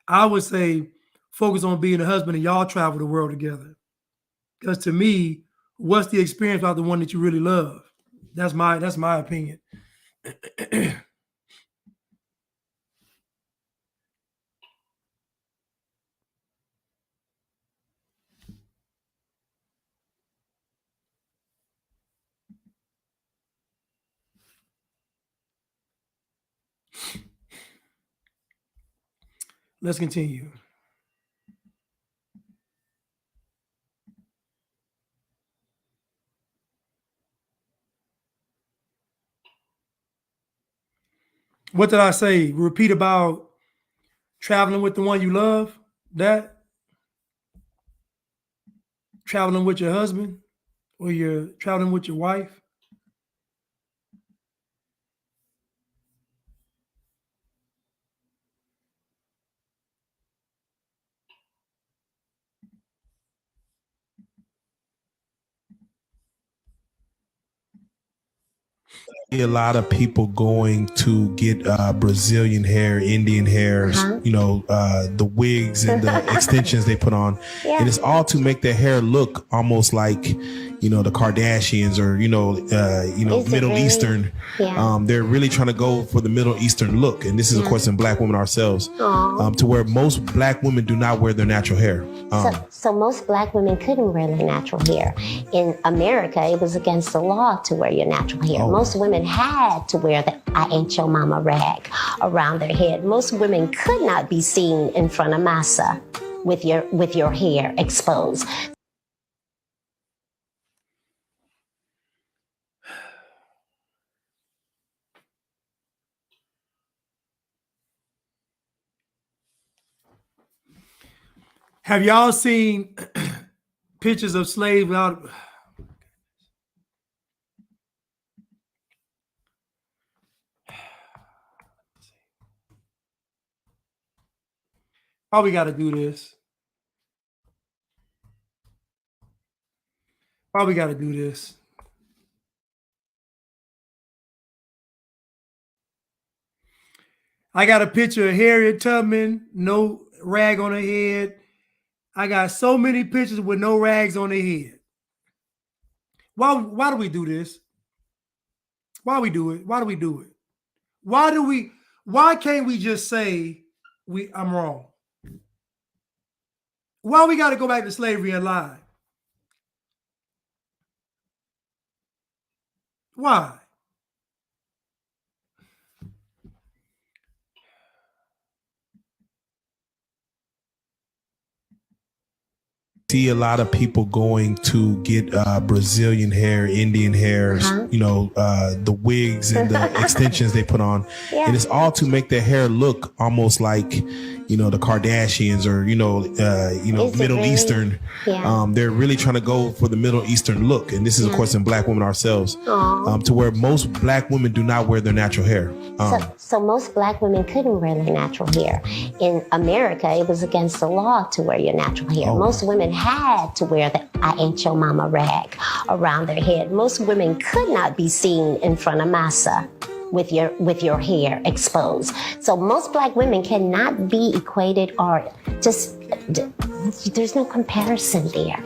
I would say focus on being a husband and y'all travel the world together. Because to me, what's the experience about the one that you really love? That's my opinion. Let's continue. What did I say? Repeat about traveling with the one you love? That? Traveling with your husband? Or you're traveling with your wife? A lot of people going to get Brazilian hair, Indian hairs, you know, the wigs and the extensions they put on. Yeah. And it's all to make their hair look almost like, you know, the Kardashians or, Middle really? Eastern. Yeah. They're really trying to go for the Middle Eastern look. And this is, of course, in black women ourselves, to where most black women do not wear their natural hair. So most black women couldn't wear their natural hair. In America, it was against the law to wear your natural hair. Most women had to wear the I ain't your mama rag around their head. Most women could not be seen in front of massa with your hair exposed. Have y'all seen pictures of slaves without? Probably got to do this. Probably got to do this. I got a picture of Harriet Tubman, no rag on her head. I got so many pictures with no rags on their head. Why do we do this? Why we do it? Why do we do it? Why can't we just say I'm wrong? Why we got to go back to slavery and lie? Why? See a lot of people going to get Brazilian hair, Indian hairs, you know, the wigs and the extensions they put on. Yeah. And it's all to make their hair look almost like, you know, the Kardashians or, Middle Eastern. Yeah. They're really trying to go for the Middle Eastern look. And this is, of course, in black women ourselves, to where most black women do not wear their natural hair. So most black women couldn't wear their natural hair. In America, it was against the law to wear your natural hair. Most women had to wear the I ain't your mama rag around their head. Most women could not be seen in front of massa with your hair exposed. So most black women cannot be equated or just, there's no comparison there.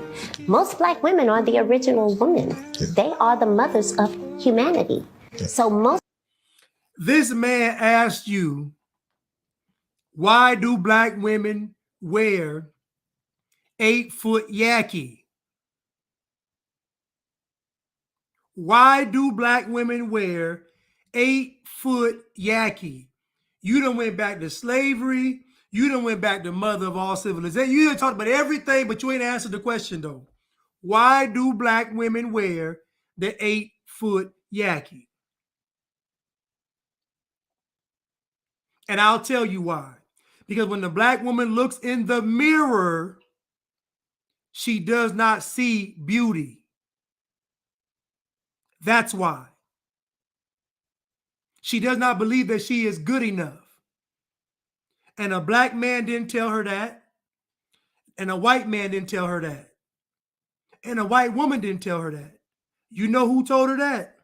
Most black women are the original women. Yeah. They are the mothers of humanity. Yeah. So most This man asked you, why do black women wear 8-foot yaki? Why do black women wear 8-foot yaki? You done went back to slavery. You done went back to mother of all civilization. You done talked about everything, but you ain't answered the question though. Why do black women wear the 8-foot yaki? And I'll tell you why. Because when the black woman looks in the mirror, she does not see beauty. That's why. She does not believe that she is good enough. And a black man didn't tell her that. And a white man didn't tell her that. And a white woman didn't tell her that. You know who told her that?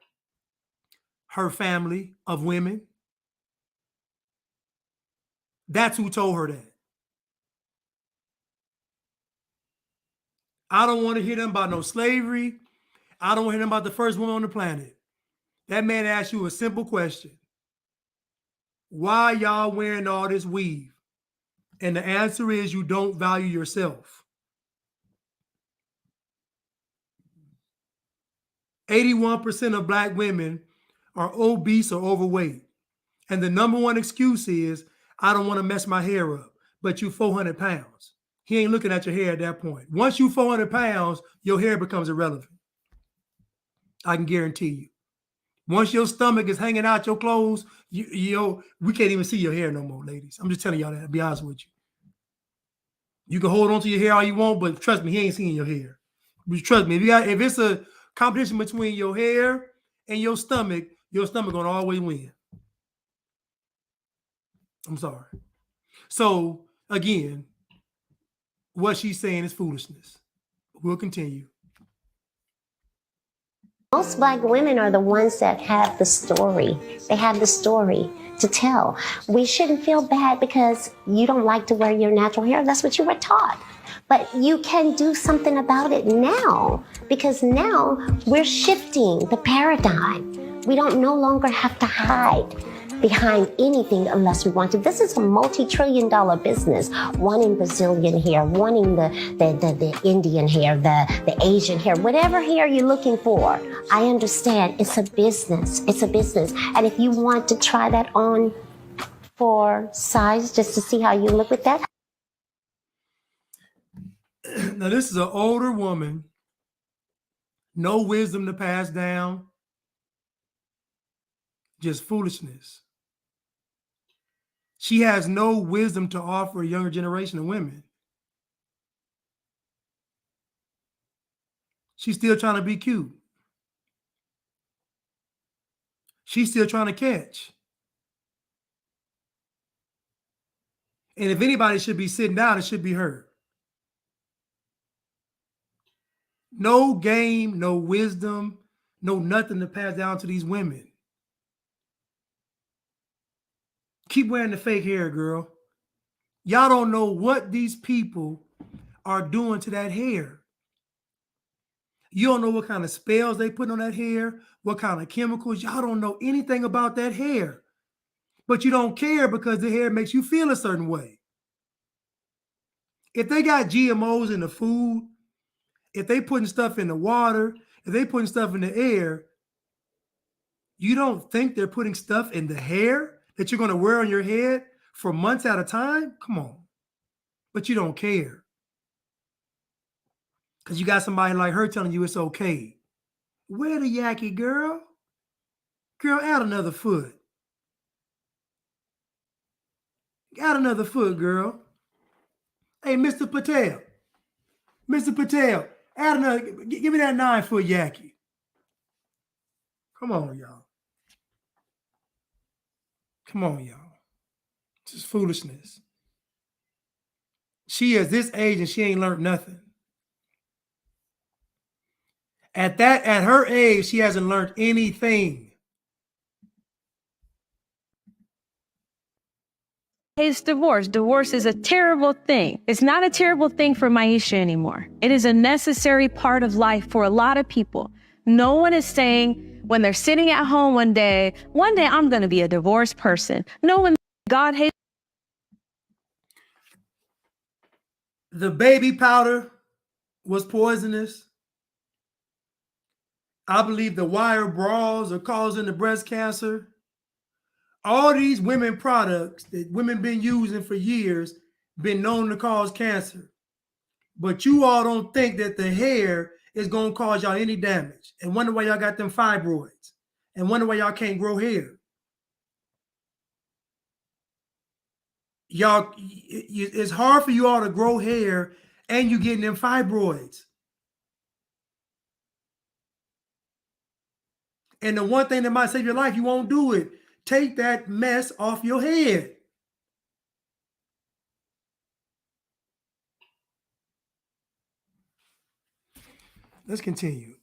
Her family of women. That's who told her that. I don't want to hear them about no slavery. I don't want to hear them about the first woman on the planet. That man asked you a simple question. Why y'all wearing all this weave? And the answer is you don't value yourself. 81% of black women are obese or overweight. And the number one excuse is, I don't want to mess my hair up, but you 400 pounds. He ain't looking at your hair at that point. Once you 400 pounds, your hair becomes irrelevant. I can guarantee you. Once your stomach is hanging out your clothes, we can't even see your hair no more, ladies. I'm just telling y'all that, to be honest with you. You can hold on to your hair all you want, but trust me, he ain't seeing your hair. But trust me, if it's a competition between your hair and your stomach gonna always win. I'm sorry. So again, what she's saying is foolishness. We'll continue. Most black women are the ones that have the story. They have the story to tell. We shouldn't feel bad because you don't like to wear your natural hair. That's what you were taught. But you can do something about it now, because now we're shifting the paradigm. We don't no longer have to hide behind anything unless we want to. This is a multi-trillion-dollar business. Wanting Brazilian hair, wanting the Indian hair, the Asian hair, whatever hair you're looking for. I understand it's a business. It's a business. And if you want to try that on for size, just to see how you look with that. Now, this is an older woman, no wisdom to pass down, just foolishness. She has no wisdom to offer a younger generation of women. She's still trying to be cute. She's still trying to catch. And if anybody should be sitting down, it should be her. No game, no wisdom, no nothing to pass down to these women. Keep wearing the fake hair, girl. Y'all don't know what these people are doing to that hair. You don't know what kind of spells they put on that hair, what kind of chemicals. Y'all don't know anything about that hair. But you don't care because the hair makes you feel a certain way. If they got GMOs in the food, if they putting stuff in the water, if they putting stuff in the air, you don't think they're putting stuff in the hair that you're going to wear on your head for months at a time? Come on. But you don't care. Because you got somebody like her telling you it's okay. Where the yaki, girl? Girl, add another foot. Add another foot, girl. Hey, Mr. Patel. Mr. Patel, add another, give me that 9-foot yaki. Come on, y'all. Come on, y'all. This is foolishness. She is this age and she ain't learned nothing. At her age, she hasn't learned anything. Hates divorce. Divorce is a terrible thing. It's not a terrible thing for Maisha anymore. It is a necessary part of life for a lot of people. No one is saying when they're sitting at home one day I'm going to be a divorced person. No one, God hates. The baby powder was poisonous. I believe the wire bras are causing the breast cancer. All these women products that women been using for years been known to cause cancer. But you all don't think that the hair is going to cause y'all any damage. And wonder why y'all got them fibroids. And wonder why y'all can't grow hair. Y'all, it's hard for you all to grow hair and you getting them fibroids. And the one thing that might save your life, you won't do it. Take that mess off your head. Let's continue.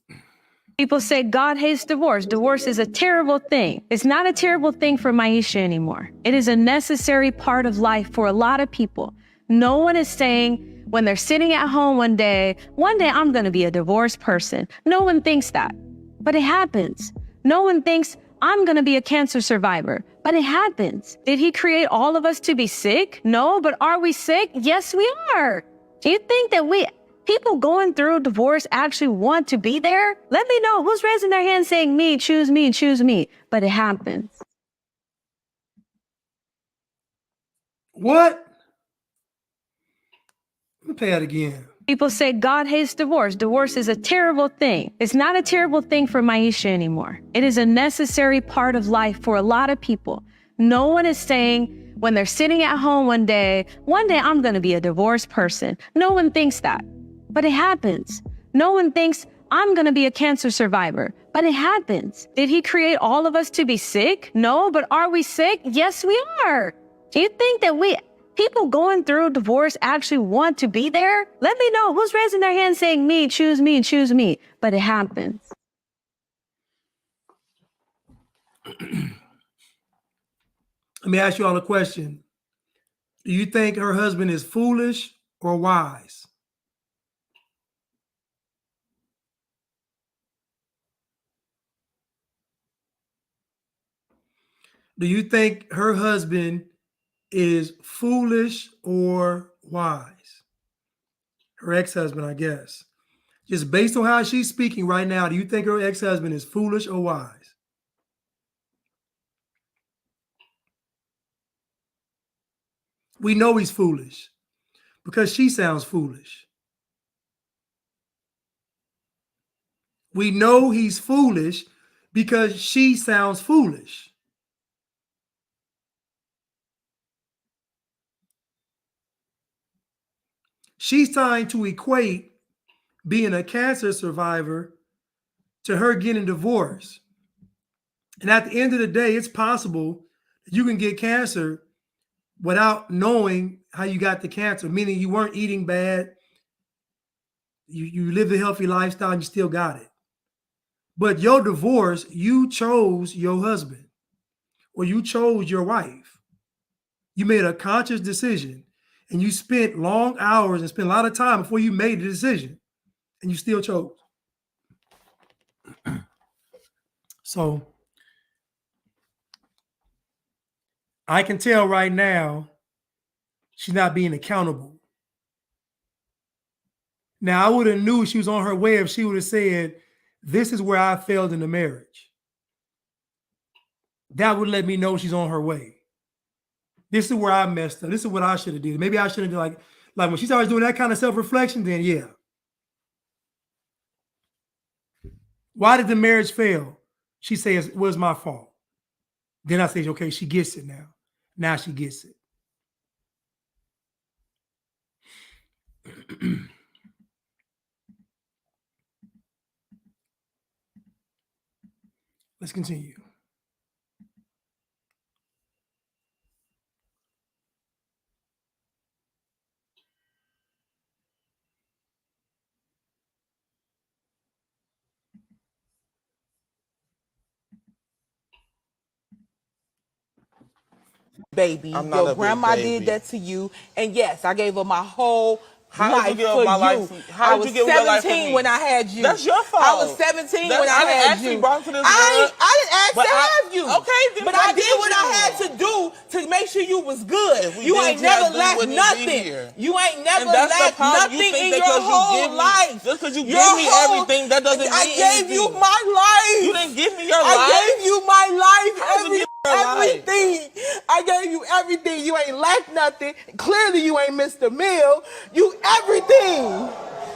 People say God hates divorce. Divorce is a terrible thing. It's not a terrible thing for Maisha anymore. It is a necessary part of life for a lot of people. No one is saying when they're sitting at home one day I'm going to be a divorced person. No one thinks that, but it happens. No one thinks I'm going to be a cancer survivor, but it happens. Did he create all of us to be sick? No, but are we sick? Yes, we are. Do you think that people going through divorce actually want to be there? Let me know. Who's raising their hand saying me, choose me, choose me? But it happens. What? Let me play it again. People say God hates divorce. Divorce is a terrible thing. It's not a terrible thing for Maisha anymore. It is a necessary part of life for a lot of people. No one is saying when they're sitting at home one day I'm going to be a divorced person. No one thinks that, but it happens. No one thinks I'm going to be a cancer survivor, but it happens. Did he create all of us to be sick? No, but are we sick? Yes, we are. Do you think that people going through divorce actually want to be there? Let me know. Who's raising their hand saying me, choose me, choose me? But it happens. Let me ask you all a question. Do you think her husband is foolish or wise? Do you think her husband is foolish or wise? Her ex-husband, I guess. Just based on how she's speaking right now, do you think her ex-husband is foolish or wise? We know he's foolish because she sounds foolish. We know he's foolish because she sounds foolish. She's trying to equate being a cancer survivor to her getting divorced. And at the end of the day, it's possible that you can get cancer without knowing how you got the cancer, meaning you weren't eating bad, you lived a healthy lifestyle, and you still got it. But your divorce, you chose your husband or you chose your wife. You made a conscious decision and you spent long hours and spent a lot of time before you made the decision, and you still chose. So I can tell right now she's not being accountable. Now, I would have knew she was on her way if she would have said, this is where I failed in the marriage. That would let me know she's on her way. This is where I messed up. This is what I should have did. Maybe I should have done like when she's always doing that kind of self-reflection, then yeah. Why did the marriage fail? She says, it was my fault. Then I say, okay, she gets it now. Now she gets it. Let's continue. Baby, your grandma did that to you, and yes, I gave her my whole life for you. I was 17 when I had you. That's your fault. I was 17 when I had you. I didn't ask to have you. Okay, but I did what I had to do to make sure you was good. You ain't never lacked nothing. You ain't never lacked nothing in your whole life. Just because you give me everything, that doesn't mean I gave you my life. You didn't give me your life. I gave you my life. Everything. I gave you everything. You ain't lacked nothing. Clearly, you ain't missed a meal. You everything.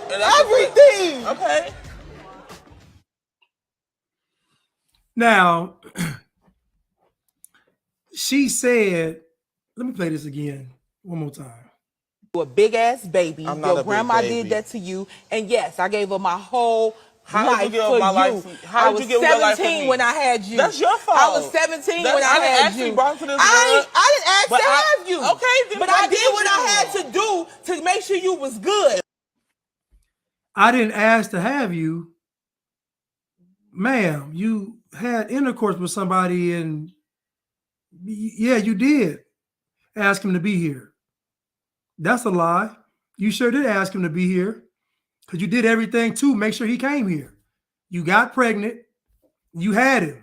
Everything. Okay. Now, she said, let me play this again one more time. You a big ass baby. I'm not your a grandma big baby. did that to you. And yes, I gave her my whole How life did you give for my you. life? How I did was you give your life for 17 me? when I had you. That's your fault. I was 17 when I had you. Brought to this I didn't ask but to have you. Okay, then but I did what I had to do to make sure you was good. I didn't ask to have you. Ma'am, you had intercourse with somebody and yeah, you did ask him to be here. That's a lie. You sure did ask him to be here because you did everything to make sure he came here. You got pregnant. You had him.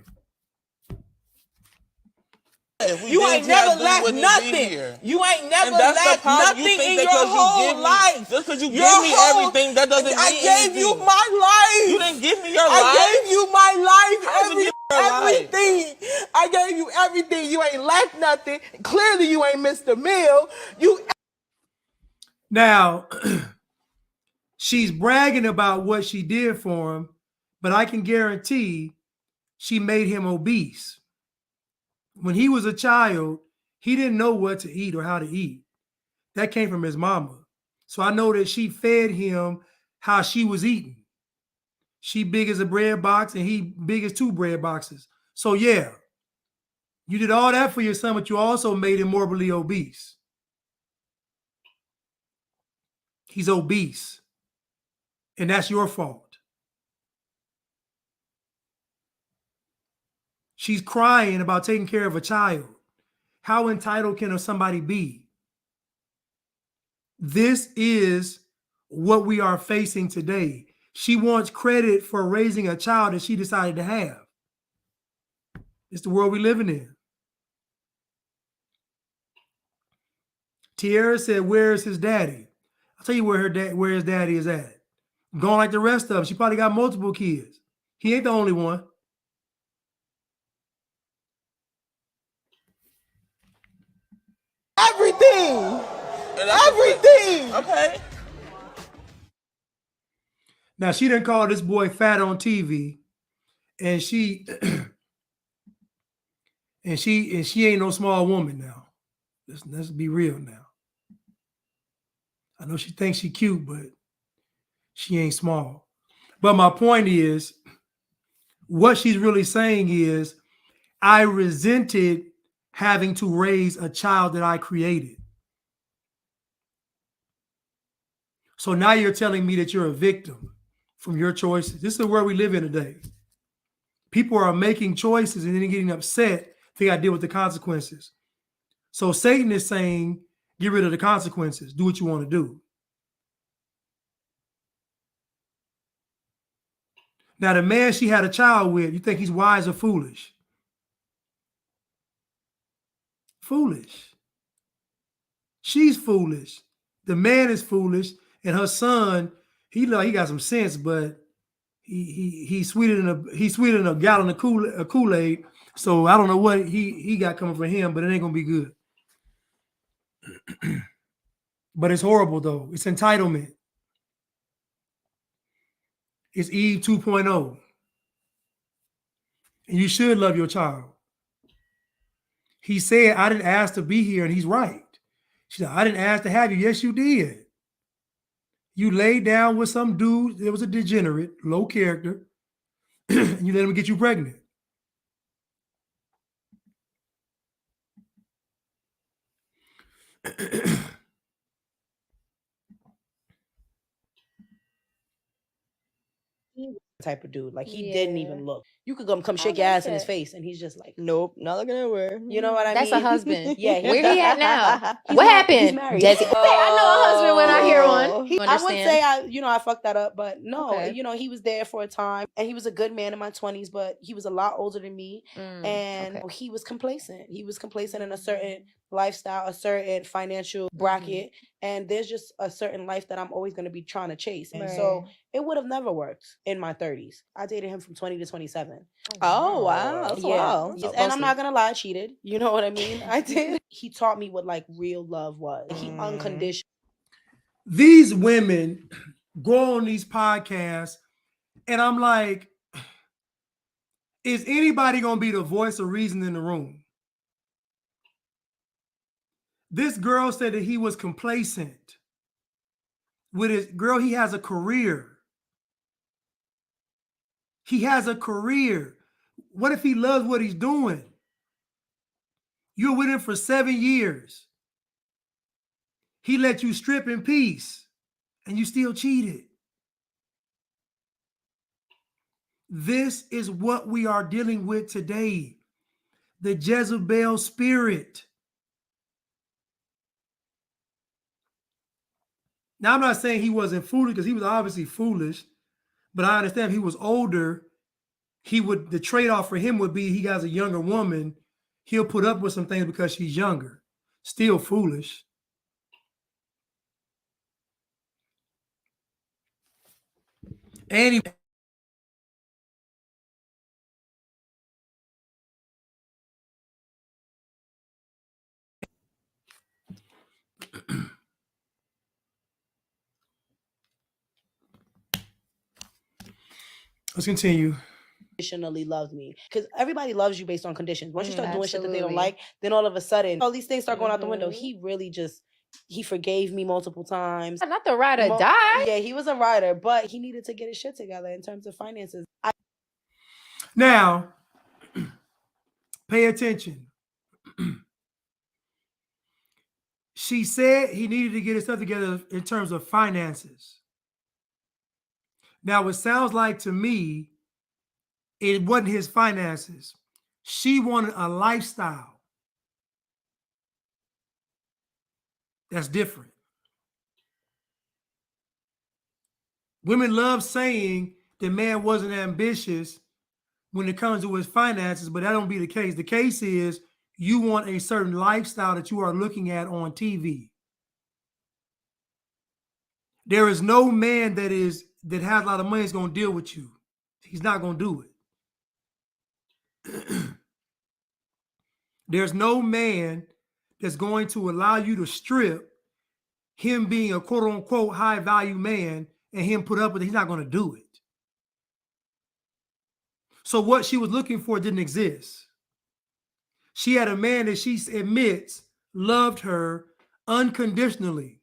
You ain't never lacked nothing. You ain't never lacked nothing in your whole life. Just because you give me everything, that doesn't mean I gave you my life. You didn't give me your life. I gave you my life. Everything. I gave you everything. You ain't lacked nothing. Clearly, you ain't missed a meal. You. Now, she's bragging about what she did for him, but I can guarantee she made him obese. When he was a child, he didn't know what to eat or how to eat. That came from his mama. So I know that she fed him how she was eating. She big as a bread box and he big as 2 bread boxes. So yeah, you did all that for your son, but you also made him morbidly obese. He's obese. And that's your fault. She's crying about taking care of a child. How entitled can somebody be? This is what we are facing today. She wants credit for raising a child that she decided to have. It's the world we're living in. Tierra said, where's his daddy? I'll tell you where his daddy is at. Gone like the rest of them. She probably got multiple kids. He ain't the only one. Everything. Everything. Okay. Now she didn't call this boy fat on TV, and she and she ain't no small woman now. Let's be real now. I know she thinks she cute, but she ain't small. But my point is, what she's really saying is, I resented having to raise a child that I created. So now you're telling me that you're a victim from your choices. This is where we live in today. People are making choices and then getting upset. They got to deal with the consequences. So Satan is saying, get rid of the consequences. Do what you want to do. Now, the man she had a child with, you think he's wise or foolish? Foolish. She's foolish. The man is foolish. And her son, he got some sense, but he's sweeter than a gallon of Kool-Aid. So I don't know what he got coming from him, but it ain't gonna be good. But it's horrible though. It's entitlement. It's Eve 2.0. And you should love your child. He said, I didn't ask to be here, and he's right. She said, I didn't ask to have you. Yes, you did. You laid down with some dude that was a degenerate, low character, and you let him get you pregnant. Type of dude. Like he didn't even look. You could come shake your ass in his face and he's just like, nope, not looking anywhere. You know what I mean? That's a husband. Yeah. Where he at now? He's What He's happened? married. I know a husband when I hear one. I wouldn't say I fucked that up, but no, Okay. he was there for a time and he was a good man in my 20s, but he was a lot older than me. And he was complacent. He was complacent in a certain lifestyle, a certain financial bracket. And there's just a certain life that I'm always going to be trying to chase. And so it would have never worked in my 30s. I dated him from 20 to 27. Oh, wow. That's Yeah. wild. And I'm not going to lie, I cheated. You know what I mean? I did. He taught me what like real love was. He unconditional. These women go on these podcasts, and I'm like, is anybody going to be the voice of reason in the room? This girl said that he was complacent with his girl. He has a career. He has a career. What if he loves what he's doing? You're with him for 7 years. He let you strip in peace, and you still cheated. This is what we are dealing with today. The Jezebel spirit. Now, I'm not saying he wasn't foolish, because he was obviously foolish, but I understand if he was older, the trade-off for him would be he has a younger woman. He'll put up with some things because she's younger. Still foolish. And he let's continue. Unconditionally loved me, because everybody loves you based on conditions. Once you start doing shit that they don't like, then all of a sudden all these things start going out the window. He really he forgave me multiple times. Not the ride or die. Yeah, he was a rider, but he needed to get his shit together in terms of finances. Now, pay attention. She said he needed to get his stuff together in terms of finances. Now, it sounds like to me, it wasn't his finances. She wanted a lifestyle. That's different. Women love saying the man wasn't ambitious when it comes to his finances, but that don't be the case. The case is you want a certain lifestyle that you are looking at on TV. There is no man that has a lot of money is going to deal with you. He's not going to do it. There's no man that's going to allow you to strip him being a quote unquote high value man and him put up with it. He's not going to do it. So what she was looking for didn't exist. She had a man that she admits loved her unconditionally,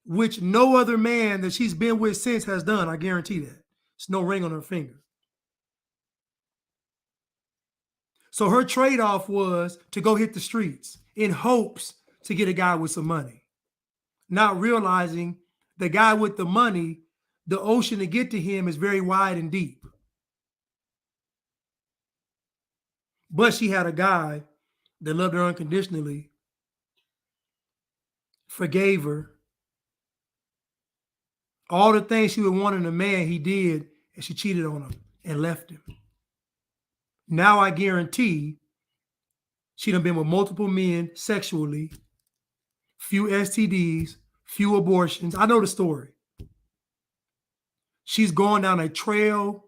which no other man that she's been with since has done. I guarantee that. There's no ring on her finger. So her trade-off was to go hit the streets in hopes to get a guy with some money, not realizing the guy with the money, the ocean to get to him is very wide and deep. But she had a guy that loved her unconditionally, forgave her. All the things she would want in a man, he did, and she cheated on him and left him. Now I guarantee she done been with multiple men sexually, few STDs, few abortions. I know the story. She's going down a trail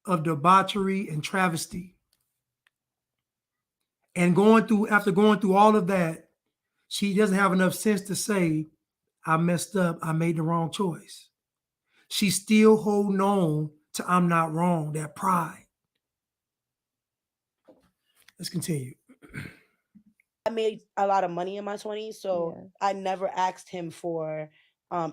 of debauchery and travesty. And after going through all of that, she doesn't have enough sense to say, I messed up, I made the wrong choice. She's still holding on to I'm not wrong, that pride. Let's continue. I made a lot of money in my 20s, so I never asked him for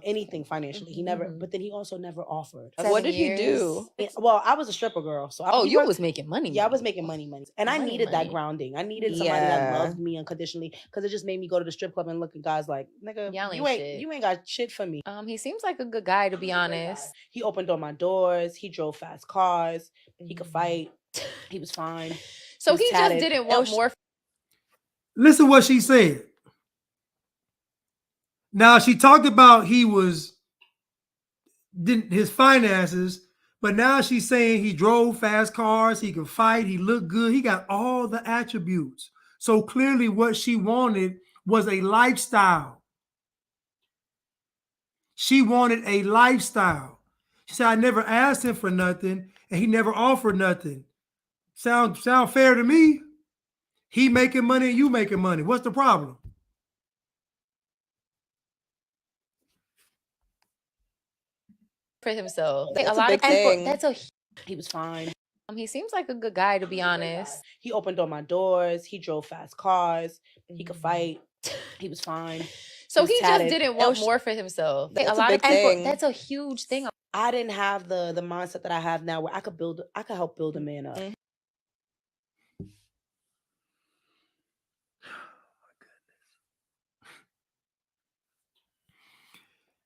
anything financially. He never, but then he also never offered. What did he do? Well, I was a stripper girl, so you was making money. Yeah, I was making money, and I needed that grounding. I needed somebody that loved me unconditionally, because it just made me go to the strip club and look at guys like, nigga, you ain't got shit for me. He seems like a good guy, to be honest. He opened all my doors. He drove fast cars. He could fight. He was fine. So he just didn't want more. Listen what she said. Now she talked about his finances, but now she's saying he drove fast cars, he could fight, he looked good, he got all the attributes. So clearly what she wanted was a lifestyle. She wanted a lifestyle. She said, I never asked him for nothing and he never offered nothing. Sound fair to me? He making money and you making money. What's the problem? For himself. That's a big thing. He was fine. He seems like a good guy, to be honest. He opened all my doors. He drove fast cars. He could fight. He was fine. So he just didn't want more for himself. That's a big thing. That's a huge thing. I didn't have the mindset that I have now, where I could help build a man up.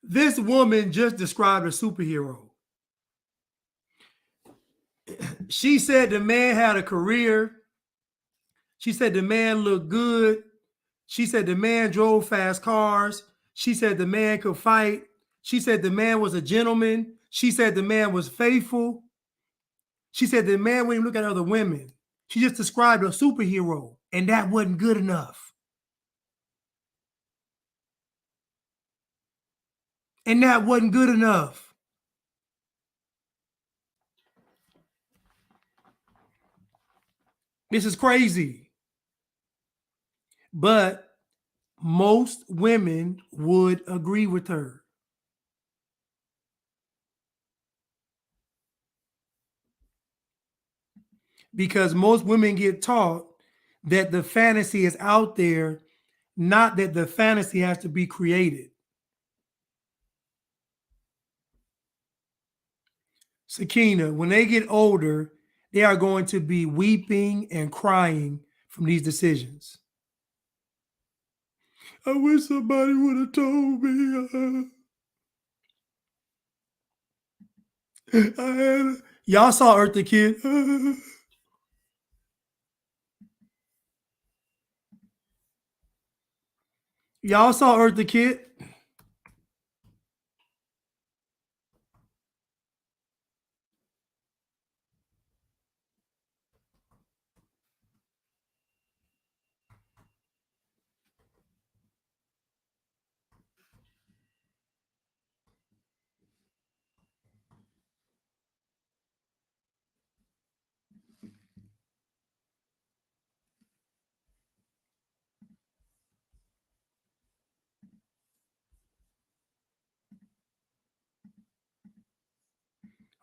This woman just described a superhero. She said the man had a career. She said the man looked good. She said the man drove fast cars. She said the man could fight. She said the man was a gentleman. She said the man was faithful. She said the man wouldn't look at other women. She just described a superhero, and that wasn't good enough. And that wasn't good enough. This is crazy. But most women would agree with her. Because most women get taught that the fantasy is out there, not that the fantasy has to be created. Sakina, when they get older, they are going to be weeping and crying from these decisions. I wish somebody would have told me. Y'all saw Eartha Kitt. Y'all saw Eartha Kitt.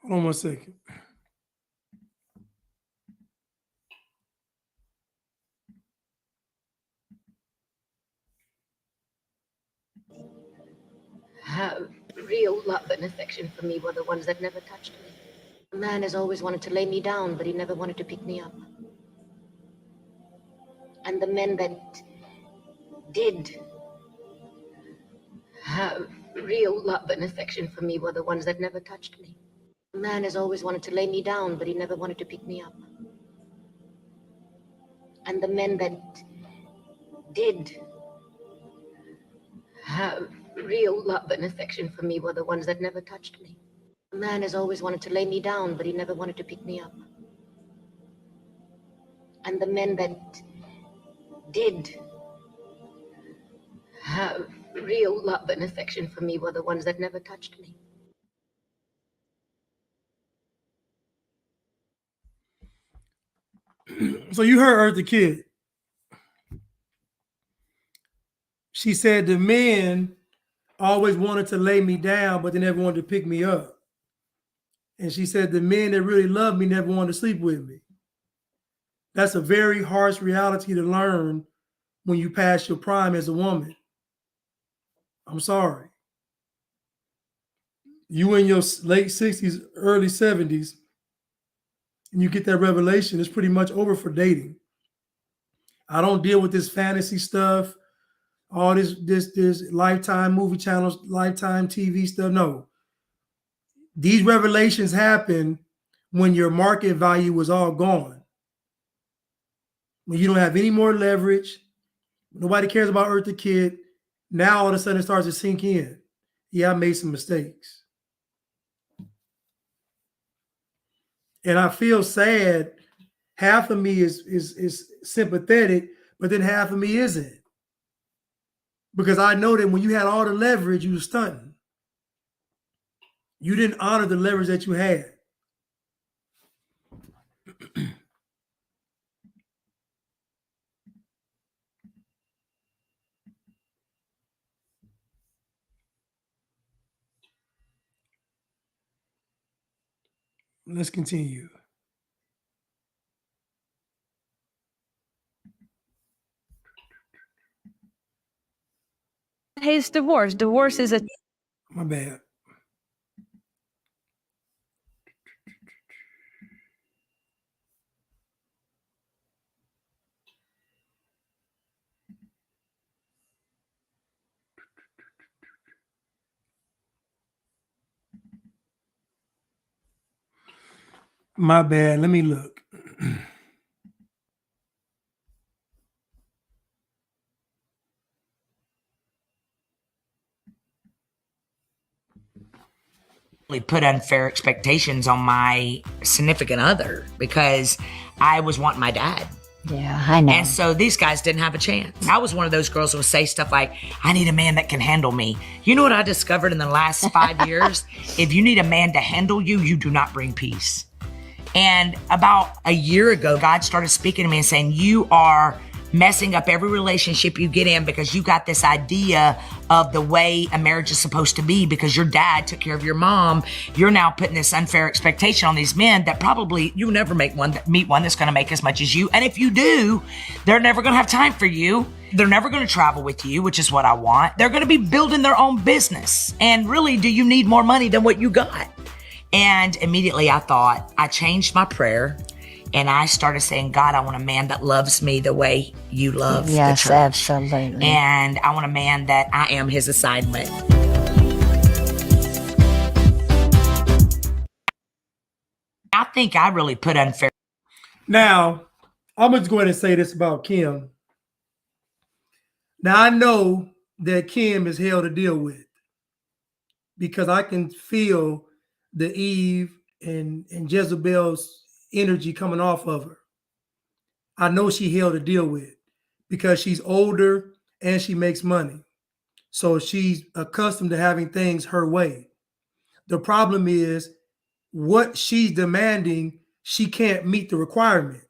Hold on 1 second. Have real love and affection for me were the ones that never touched me. A man has always wanted to lay me down, but he never wanted to pick me up. And the men that did have real love and affection for me were the ones that never touched me. A man has always wanted to lay me down, but he never wanted to pick me up. And the men that did have real love and affection for me were the ones that never touched me. A man has always wanted to lay me down, but he never wanted to pick me up. And the men that did have real love and affection for me were the ones that never touched me. So you heard Eartha Kitt. She said the men always wanted to lay me down, but they never wanted to pick me up. And she said the men that really loved me never wanted to sleep with me. That's a very harsh reality to learn when you pass your prime as a woman. I'm sorry. You in your late 60s, early 70s, and you get that revelation, it's pretty much over for dating. I don't deal with this fantasy stuff, all this Lifetime movie channels, Lifetime TV stuff. No. These revelations happen when your market value was all gone. When you don't have any more leverage, nobody cares about Eartha Kitt. Now all of a sudden it starts to sink in. Yeah, I made some mistakes. And I feel sad. Half of me is sympathetic, but then half of me isn't. Because I know that when you had all the leverage, you were stunting. You didn't honor the leverage that you had. Let's continue. Hates divorce. Divorce is a... My bad. My bad. Let me look. Put unfair expectations on my significant other because I was wanting my dad. Yeah, I know. And so these guys didn't have a chance. I was one of those girls who would say stuff like, I need a man that can handle me. You know what I discovered in the last 5 years? If you need a man to handle you, you do not bring peace. And about a year ago, God started speaking to me and saying, you are messing up every relationship you get in because you got this idea of the way a marriage is supposed to be because your dad took care of your mom. You're now putting this unfair expectation on these men that probably you'll never meet one that's going to make as much as you. And if you do, they're never going to have time for you. They're never going to travel with you, which is what I want. They're going to be building their own business. And really, do you need more money than what you got? And immediately I changed my prayer. And I started saying, God, I want a man that loves me the way you love the church. Yes, absolutely. And I want a man that I am his assignment. I think I really put unfair. Now, I'm just going to say this about Kim. Now, I know that Kim is hell to deal with because I can feel the Eve and Jezebel's energy coming off of her. I know she hell to deal with because she's older and she makes money. So she's accustomed to having things her way. The problem is what she's demanding, she can't meet the requirement.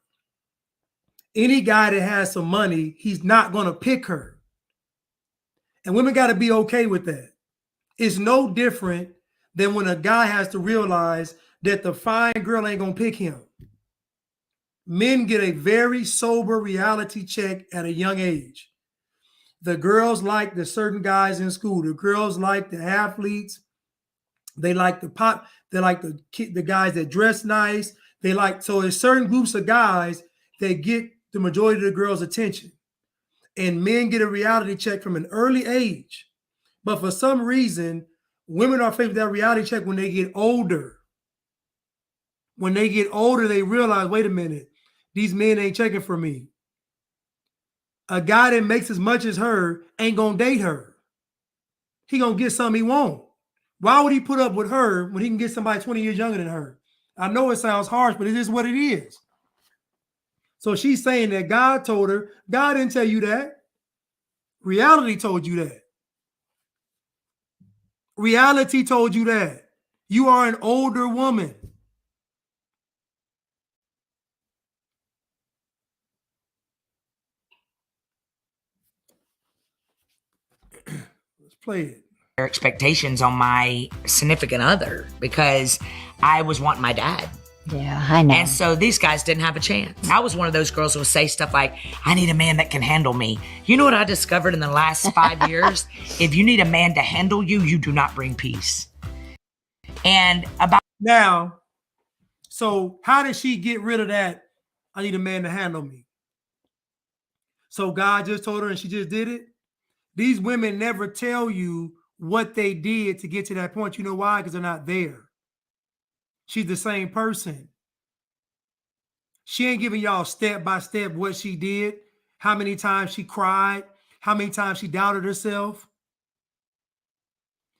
Any guy that has some money, he's not going to pick her. And women got to be okay with that. It's no different than when a guy has to realize that the fine girl ain't going to pick him. Men get a very sober reality check at a young age. The girls like the certain guys in school. The girls like the athletes. They like the pop. They like the guys that dress nice. So there's certain groups of guys that get the majority of the girls' attention. And men get a reality check from an early age. But for some reason, women are faced with that reality check when they get older. When they get older, they realize, wait a minute, these men ain't checking for me. A guy that makes as much as her ain't gonna date her. He gonna get something he won't. Why would he put up with her when he can get somebody 20 years younger than her? I know it sounds harsh, but it is what it is. So she's saying that God told her. God didn't tell you that. Reality told you that. Reality told you that. You are an older woman. Let's play it. Expectations on my significant other because I was wanting my dad. Yeah, I know. And so these guys didn't have a chance. I was one of those girls who would say stuff like, I need a man that can handle me. You know what I discovered in the last 5 years? If you need a man to handle you, you do not bring peace. And about now, so how did she get rid of that? I need a man to handle me. So God just told her and she just did it. These women never tell you what they did to get to that point. You know why? Because they're not there. She's the same person. She ain't giving y'all step by step what she did, how many times she cried, how many times she doubted herself,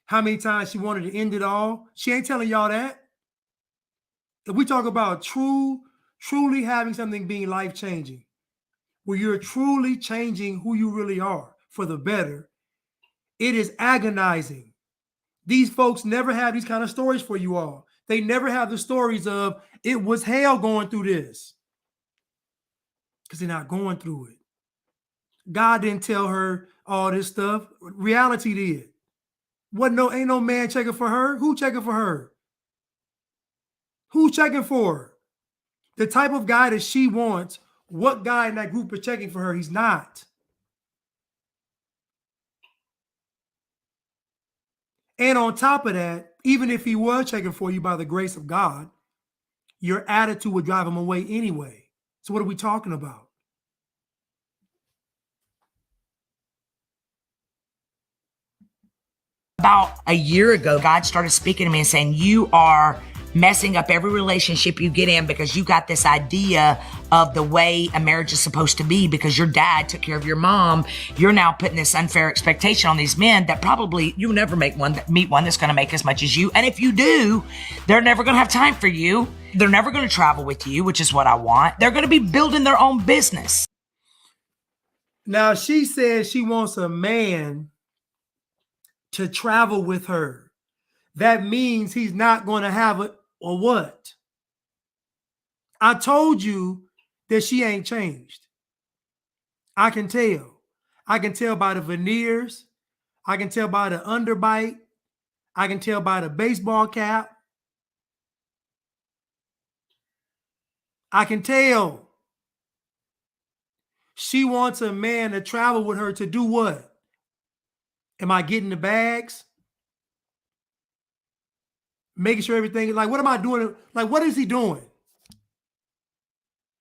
how many times she wanted to end it all. She ain't telling y'all that. If we talk about truly having something being life-changing, where you're truly changing who you really are for the better, it is agonizing. These folks never have these kind of stories for you all. They never have the stories of, it was hell going through this. Because they're not going through it. God didn't tell her all this stuff. Reality did. Ain't no man checking for her. Who checking for her? Who's checking for her? The type of guy that she wants, what guy in that group is checking for her? He's not. And on top of that, even if he was checking for you by the grace of God, your attitude would drive him away anyway. So what are we talking about? About a year ago, God started speaking to me and saying, you are messing up every relationship you get in because you got this idea of the way a marriage is supposed to be because your dad took care of your mom. You're now putting this unfair expectation on these men that probably you'll never meet one that's going to make as much as you. And if you do, they're never going to have time for you. They're never going to travel with you, which is what I want. They're going to be building their own business. Now, she says she wants a man to travel with her. That means he's not going to have it, or what? I told you that she ain't changed. I can tell. I can tell by the veneers. I can tell by the underbite. I can tell by the baseball cap. I can tell. She wants a man to travel with her to do what? Am I getting the bags? Making sure everything, like, what am I doing? Like, what is he doing?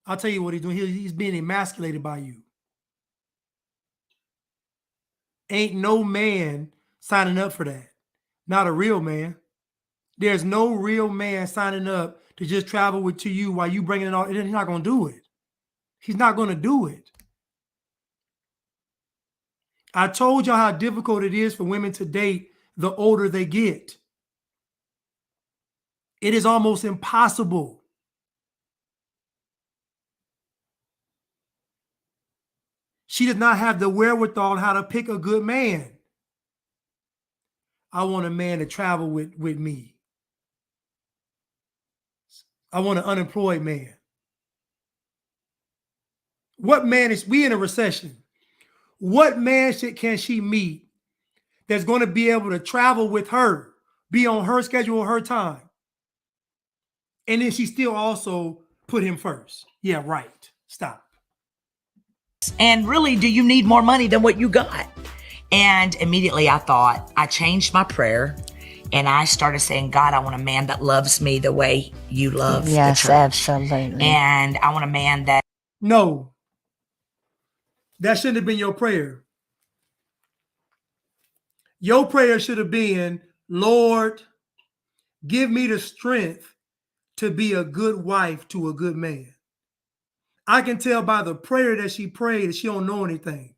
I'll tell you what he's doing. He's being emasculated by you. Ain't no man signing up for that. Not a real man. There's no real man signing up to just travel with to you while you bringing it all. He's not going to do it. He's not going to do it. I told y'all how difficult it is for women to date the older they get. It is almost impossible. She does not have the wherewithal on how to pick a good man. I want a man to travel with me. I want an unemployed man. What man is, we in a recession. What man can she meet that's going to be able to travel with her, be on her schedule, her time? And then she still also put him first. Yeah, right. Stop. And really, do you need more money than what you got? And immediately I changed my prayer and I started saying, God, I want a man that loves me the way you love the church. Absolutely. And I want a man that... No, that shouldn't have been your prayer. Your prayer should have been, Lord, give me the strength to be a good wife to a good man. I can tell by the prayer that she prayed that she don't know anything.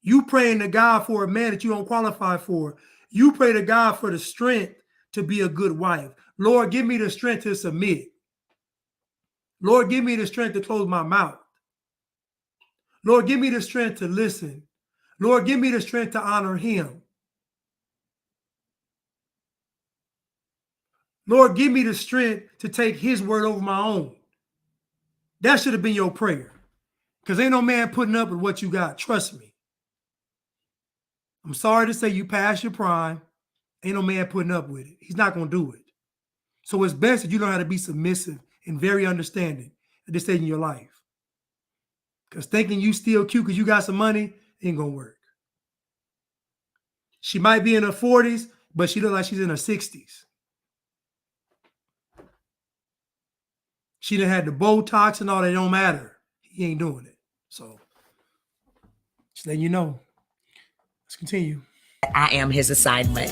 You praying to God for a man that you don't qualify for. You pray to God for the strength to be a good wife. Lord, give me the strength to submit. Lord, give me the strength to close my mouth. Lord, give me the strength to listen. Lord, give me the strength to honor him. Lord, give me the strength to take his word over my own. That should have been your prayer. Because ain't no man putting up with what you got. Trust me. I'm sorry to say you passed your prime. Ain't no man putting up with it. He's not going to do it. So it's best that you learn how to be submissive and very understanding at this stage in your life. Because thinking you still cute because you got some money ain't gonna work. She might be in her 40s, but she look like she's in her 60s. She done had the Botox and all that. It don't matter. He ain't doing it. So just letting you know. Let's continue. I am his assignment.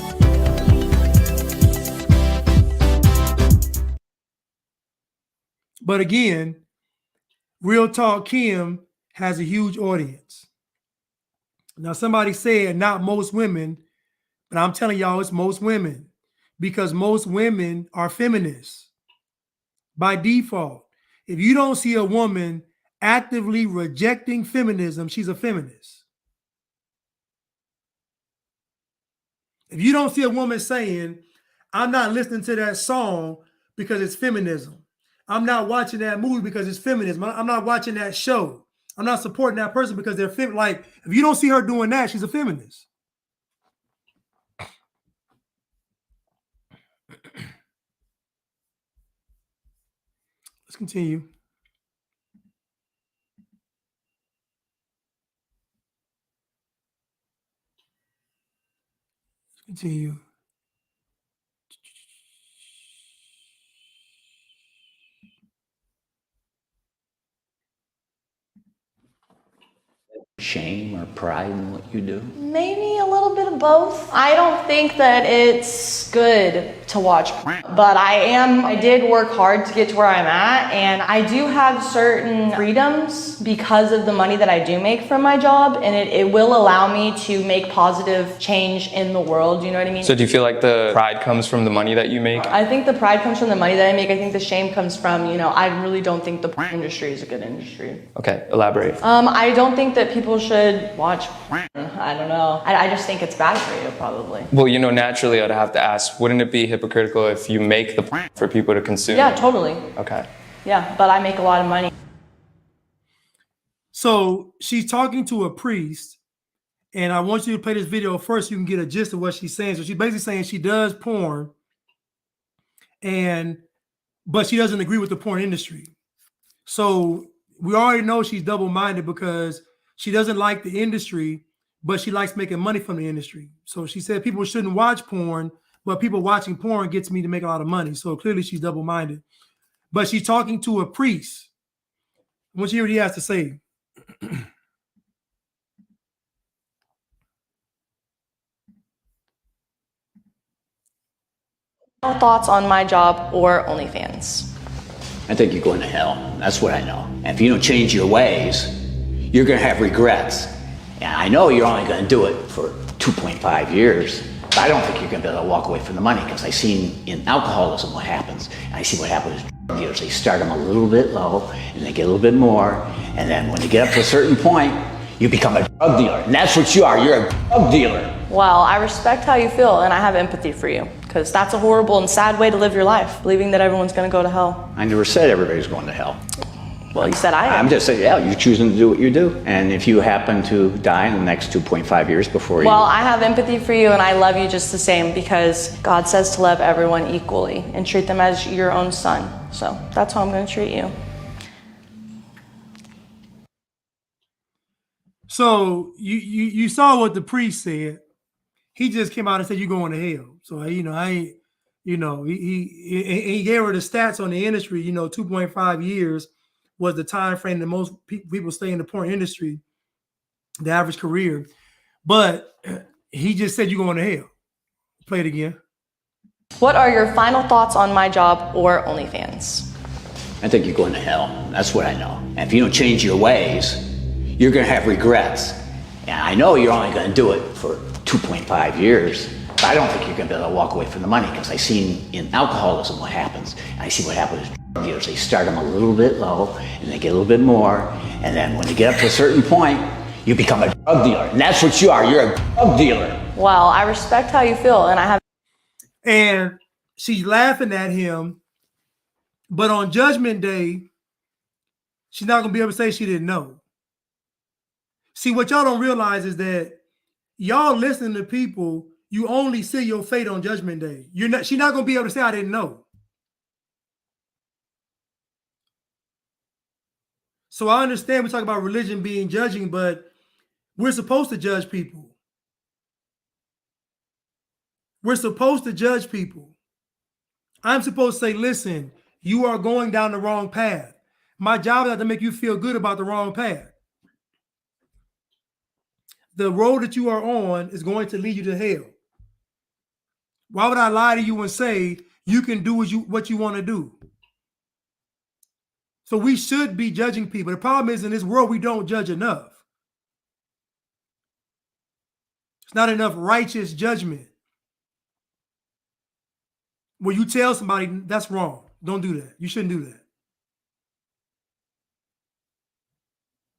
But again, Real Talk Kim has a huge audience. Now, somebody said not most women, but I'm telling y'all it's most women because most women are feminists by default. If you don't see a woman actively rejecting feminism, she's a feminist. If you don't see a woman saying, I'm not listening to that song because it's feminism. I'm not watching that movie because it's feminism. I'm not watching that show. I'm not supporting that person because they're feminist. Like, if you don't see her doing that, she's a feminist. Let's continue. Let's continue. Shame or pride in what you do? Maybe a little bit of both. I don't think that it's good to watch, but I did work hard to get to where I'm at, and I do have certain freedoms because of the money that I do make from my job, and it will allow me to make positive change in the world, you know what I mean? So do you feel like the pride comes from the money that you make? I think the pride comes from the money that I make. I think the shame comes from, I really don't think the industry is a good industry. Okay, elaborate. I don't think that people should watch. I don't know. I just think it's bad for you, probably. Well, naturally I'd have to ask, wouldn't it be hypocritical if you make the for people to consume? Yeah, totally. Okay. Yeah, but I make a lot of money. So she's talking to a priest, and I want you to play this video first so you can get a gist of what she's saying. So she's basically saying she does porn, but she doesn't agree with the porn industry. So we already know she's double-minded because she doesn't like the industry, but she likes making money from the industry. So she said people shouldn't watch porn, but people watching porn gets me to make a lot of money. So clearly she's double-minded. But she's talking to a priest. I want you to hear what he has to say. Thoughts on my job or OnlyFans? I think you're going to hell. That's what I know. And if you don't change your ways, you're going to have regrets. And I know you're only going to do it for 2.5 years, but I don't think you're going to be able to walk away from the money because I've seen in alcoholism what happens. And I see what happens with drug dealers. They start them a little bit low and they get a little bit more. And then when they get up to a certain point, you become a drug dealer. And that's what you are. You're a drug dealer. Well, I respect how you feel and I have empathy for you because that's a horrible and sad way to live your life, believing that everyone's going to go to hell. I never said everybody's going to hell. Well, you said I am. I'm just saying, yeah, you're choosing to do what you do. And if you happen to die in the next 2.5 years before you... Well, I have empathy for you and I love you just the same because God says to love everyone equally and treat them as your own son. So that's how I'm going to treat you. So you saw what the priest said. He just came out and said you're going to hell. So he gave her the stats on the industry. 2.5 years was the time frame that most people stay in the porn industry, the average career. But he just said you're going to hell. Play it again. What are your final thoughts on my job or OnlyFans? I think you're going to hell. That's what I know. And if you don't change your ways, you're going to have regrets. And I know you're only going to do it for 2.5 years, but I don't think you're going to be able to walk away from the money because I've seen in alcoholism what happens. And I see what happens with drug dealers. They start them a little bit low and they get a little bit more. And then when they get up to a certain point, you become a drug dealer. And that's what you are. You're a drug dealer. Well, I respect how you feel and I have... And she's laughing at him, but on Judgment Day, she's not going to be able to say she didn't know. See, what y'all don't realize is that y'all listening to people, you only see your fate on Judgment Day. She's not going to be able to say, I didn't know. So I understand we talk about religion being judging, but we're supposed to judge people. We're supposed to judge people. I'm supposed to say, listen, you are going down the wrong path. My job is not to make you feel good about the wrong path. The road that you are on is going to lead you to hell. Why would I lie to you and say you can do what you want to do? So we should be judging people. The problem is in this world, we don't judge enough. It's not enough righteous judgment. Where you tell somebody that's wrong. Don't do that. You shouldn't do that.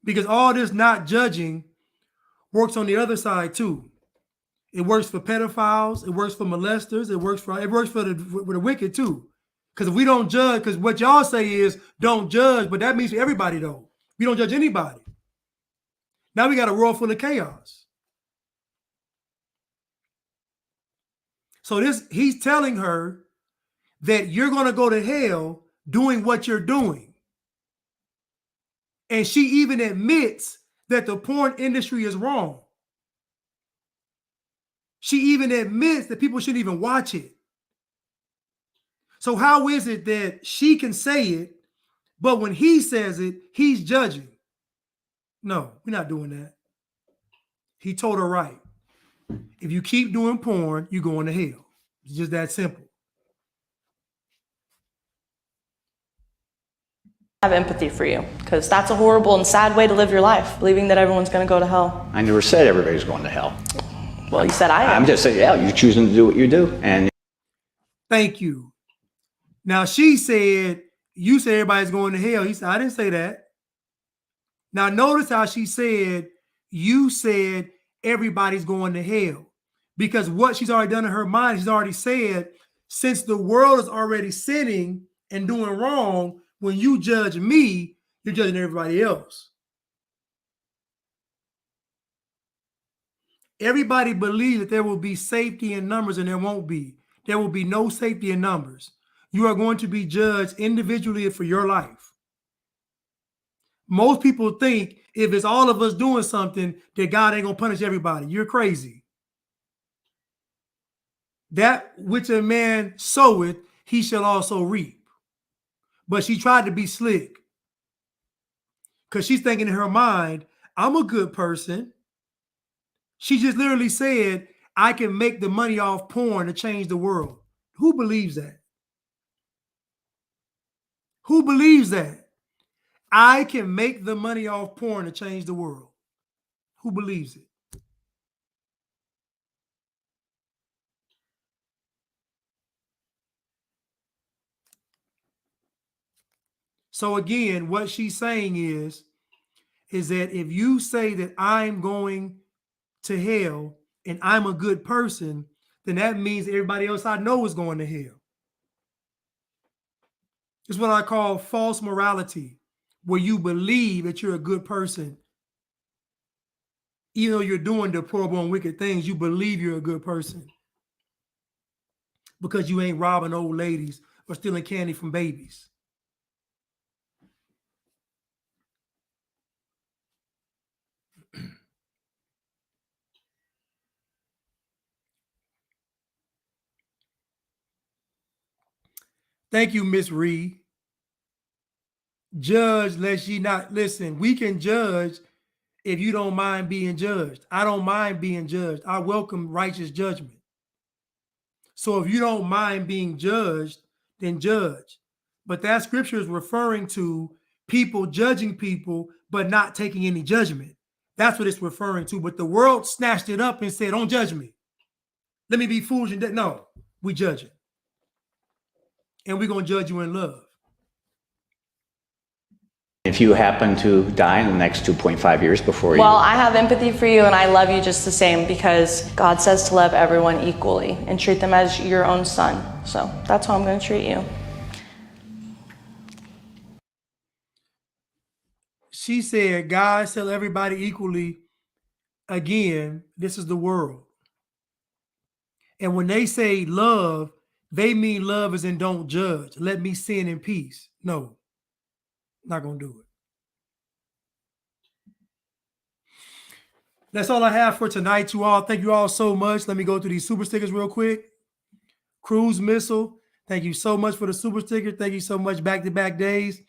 Because all this not judging works on the other side too. It works for pedophiles. It works for molesters. It works for the wicked too. Because if we don't judge, because what y'all say is don't judge, but that means for everybody though. We don't judge anybody. Now we got a world full of chaos. So he's telling her that you're going to go to hell doing what you're doing. And she even admits that the porn industry is wrong. She even admits that people shouldn't even watch it. So how is it that she can say it, but when he says it, he's judging? No, we're not doing that. He told her right. If you keep doing porn, you're going to hell. It's just that simple. I have empathy for you because that's a horrible and sad way to live your life, believing that everyone's going to go to hell. I never said everybody's going to hell. Well, you said I am. I'm just saying, yeah, you're choosing to do what you do. And thank you. Now she said, you said everybody's going to hell. He said, I didn't say that. Now notice how she said, you said everybody's going to hell. Because what she's already done in her mind, she's already said, since the world is already sinning and doing wrong, when you judge me, you're judging everybody else. Everybody believes that there will be safety in numbers, and there won't be. There will be no safety in numbers. You are going to be judged individually for your life. Most people think if it's all of us doing something, that God ain't going to punish everybody. You're crazy. That which a man soweth, he shall also reap. But she tried to be slick because she's thinking in her mind, I'm a good person. She just literally said, I can make the money off porn to change the world. Who believes that? Who believes that? I can make the money off porn to change the world. Who believes it? So again, what she's saying is that if you say that I'm going to hell and I'm a good person, then that means everybody else I know is going to hell. It's what I call false morality, where you believe that you're a good person. Even though you're doing deplorable and wicked things, you believe you're a good person because you ain't robbing old ladies or stealing candy from babies. Thank you, Miss Reed. Judge, lest ye not listen. We can judge if you don't mind being judged. I don't mind being judged. I welcome righteous judgment. So if you don't mind being judged, then judge. But that scripture is referring to people judging people, but not taking any judgment. That's what it's referring to. But the world snatched it up and said, don't judge me. Let me be foolish. No, we judge it. And we're going to judge you in love. if you happen to die in the next 2.5 years before you... Well, I have empathy for you and I love you just the same because God says to love everyone equally and treat them as your own son. So that's how I'm going to treat you. She said, God tell everybody equally. Again, this is the world. And when they say love, they mean love as in don't judge. Let me sin in peace. No, not going to do it. That's all I have for tonight, you all. Thank you all so much. Let me go through these super stickers real quick. Cruise Missile, thank you so much for the super sticker. Thank you so much. Back-to-back days.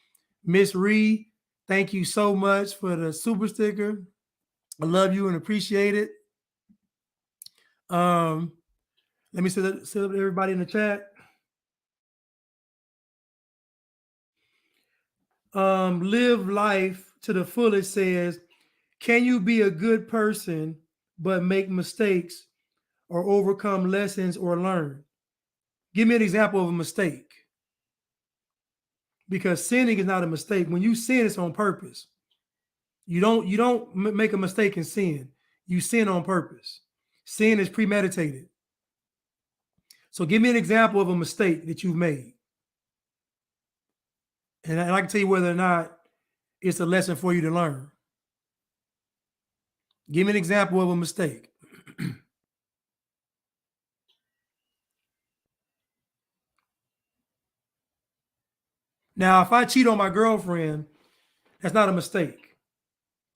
Miss Reed, thank you so much for the super sticker. I love you and appreciate it. Let me set up everybody in the chat. Live life to the fullest says, can you be a good person but make mistakes or overcome lessons or learn? Give me an example of a mistake. Because sinning is not a mistake. When you sin, it's on purpose. You don't make a mistake and sin. You sin on purpose. Sin is premeditated. So give me an example of a mistake that you've made. And I can tell you whether or not it's a lesson for you to learn. Give me an example of a mistake. Now, if I cheat on my girlfriend, that's not a mistake.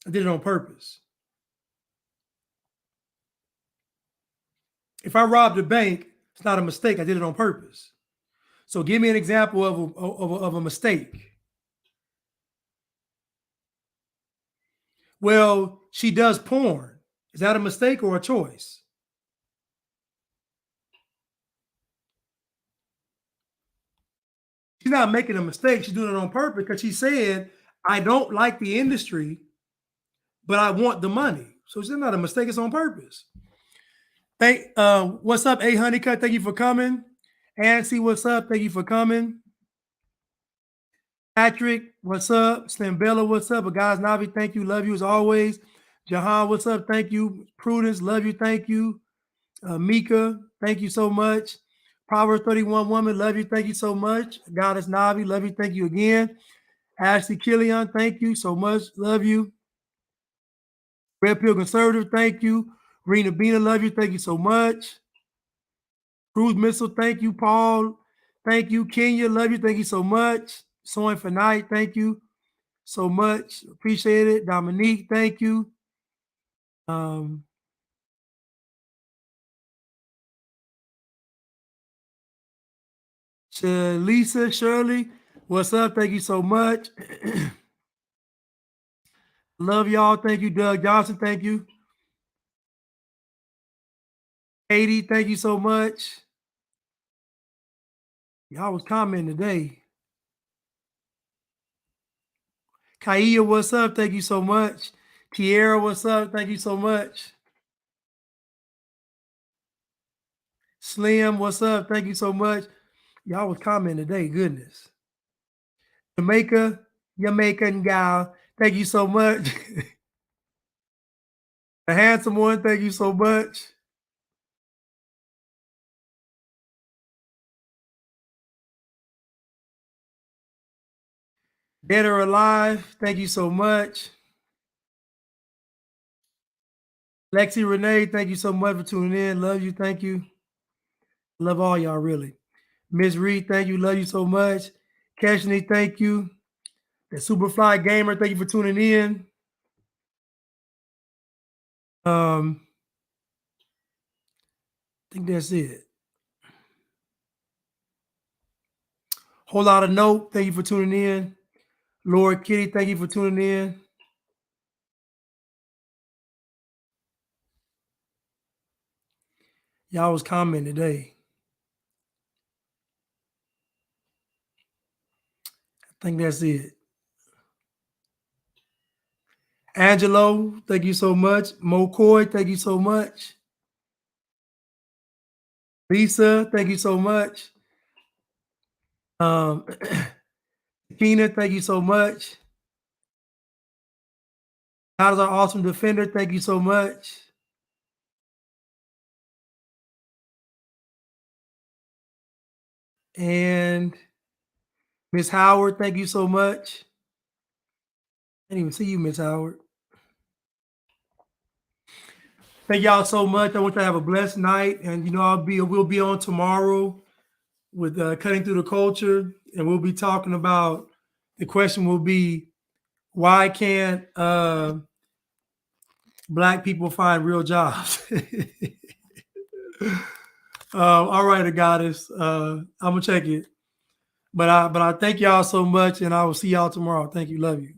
I did it on purpose. If I robbed a bank, it's not a mistake. I did it on purpose. So give me an example of a mistake. Well, she does porn. Is that a mistake or a choice? She's not making a mistake. She's doing it on purpose because she said, I don't like the industry, but I want the money. So it's not a mistake. It's on purpose. What's up, A Honeycut? Thank you for coming. Ansi, what's up? Thank you for coming. Patrick, what's up? Slim Bella, what's up? Guys, Navi, thank you. Love you as always. Jahan, what's up? Thank you. Prudence, love you. Thank you. Mika, thank you so much. Proverbs 31 woman, love you. Thank you so much. Goddess Navi, love you. Thank you again. Ashley Killian, thank you so much. Love you. Red Pill Conservative, thank you. Rena Bina, love you. Thank you so much. Cruise Missile, thank you. Paul, thank you. Kenya, love you. Thank you so much. Sewing for Night, thank you so much. Appreciate it. Dominique, thank you. Lisa, Shirley, what's up? Thank you so much. Love y'all. Thank you. Doug Johnson, thank you. Katie, thank you so much. Y'all was commenting today. Kaya, what's up? Thank you so much. Kiera, what's up? Thank you so much. Slim, what's up? Thank you so much. Y'all was commenting today. Goodness. Jamaican gal, thank you so much. The handsome one, thank you so much. Dead or Alive, thank you so much. Lexi Renee, thank you so much for tuning in. Love you, thank you. Love all y'all, really. Miss Reed, thank you. Love you so much. Cashny, thank you. The Superfly Gamer, thank you for tuning in. I think that's it. Whole lot of note, thank you for tuning in. Lord Kitty, thank you for tuning in. Y'all was commenting today. I think that's it. Angelo, thank you so much. MoCoy, thank you so much. Lisa, thank you so much. Tina, thank you so much. God is our awesome defender, thank you so much. And Miss Howard, thank you so much. I didn't even see you, Miss Howard. Thank y'all so much. I want you to have a blessed night. And we'll be on tomorrow with Cutting Through the Culture. And we'll be talking about, the question will be, why can't Black people find real jobs. All right, goddess. I'm gonna check it. But I thank y'all so much, and I will see y'all tomorrow. Thank you. Love you.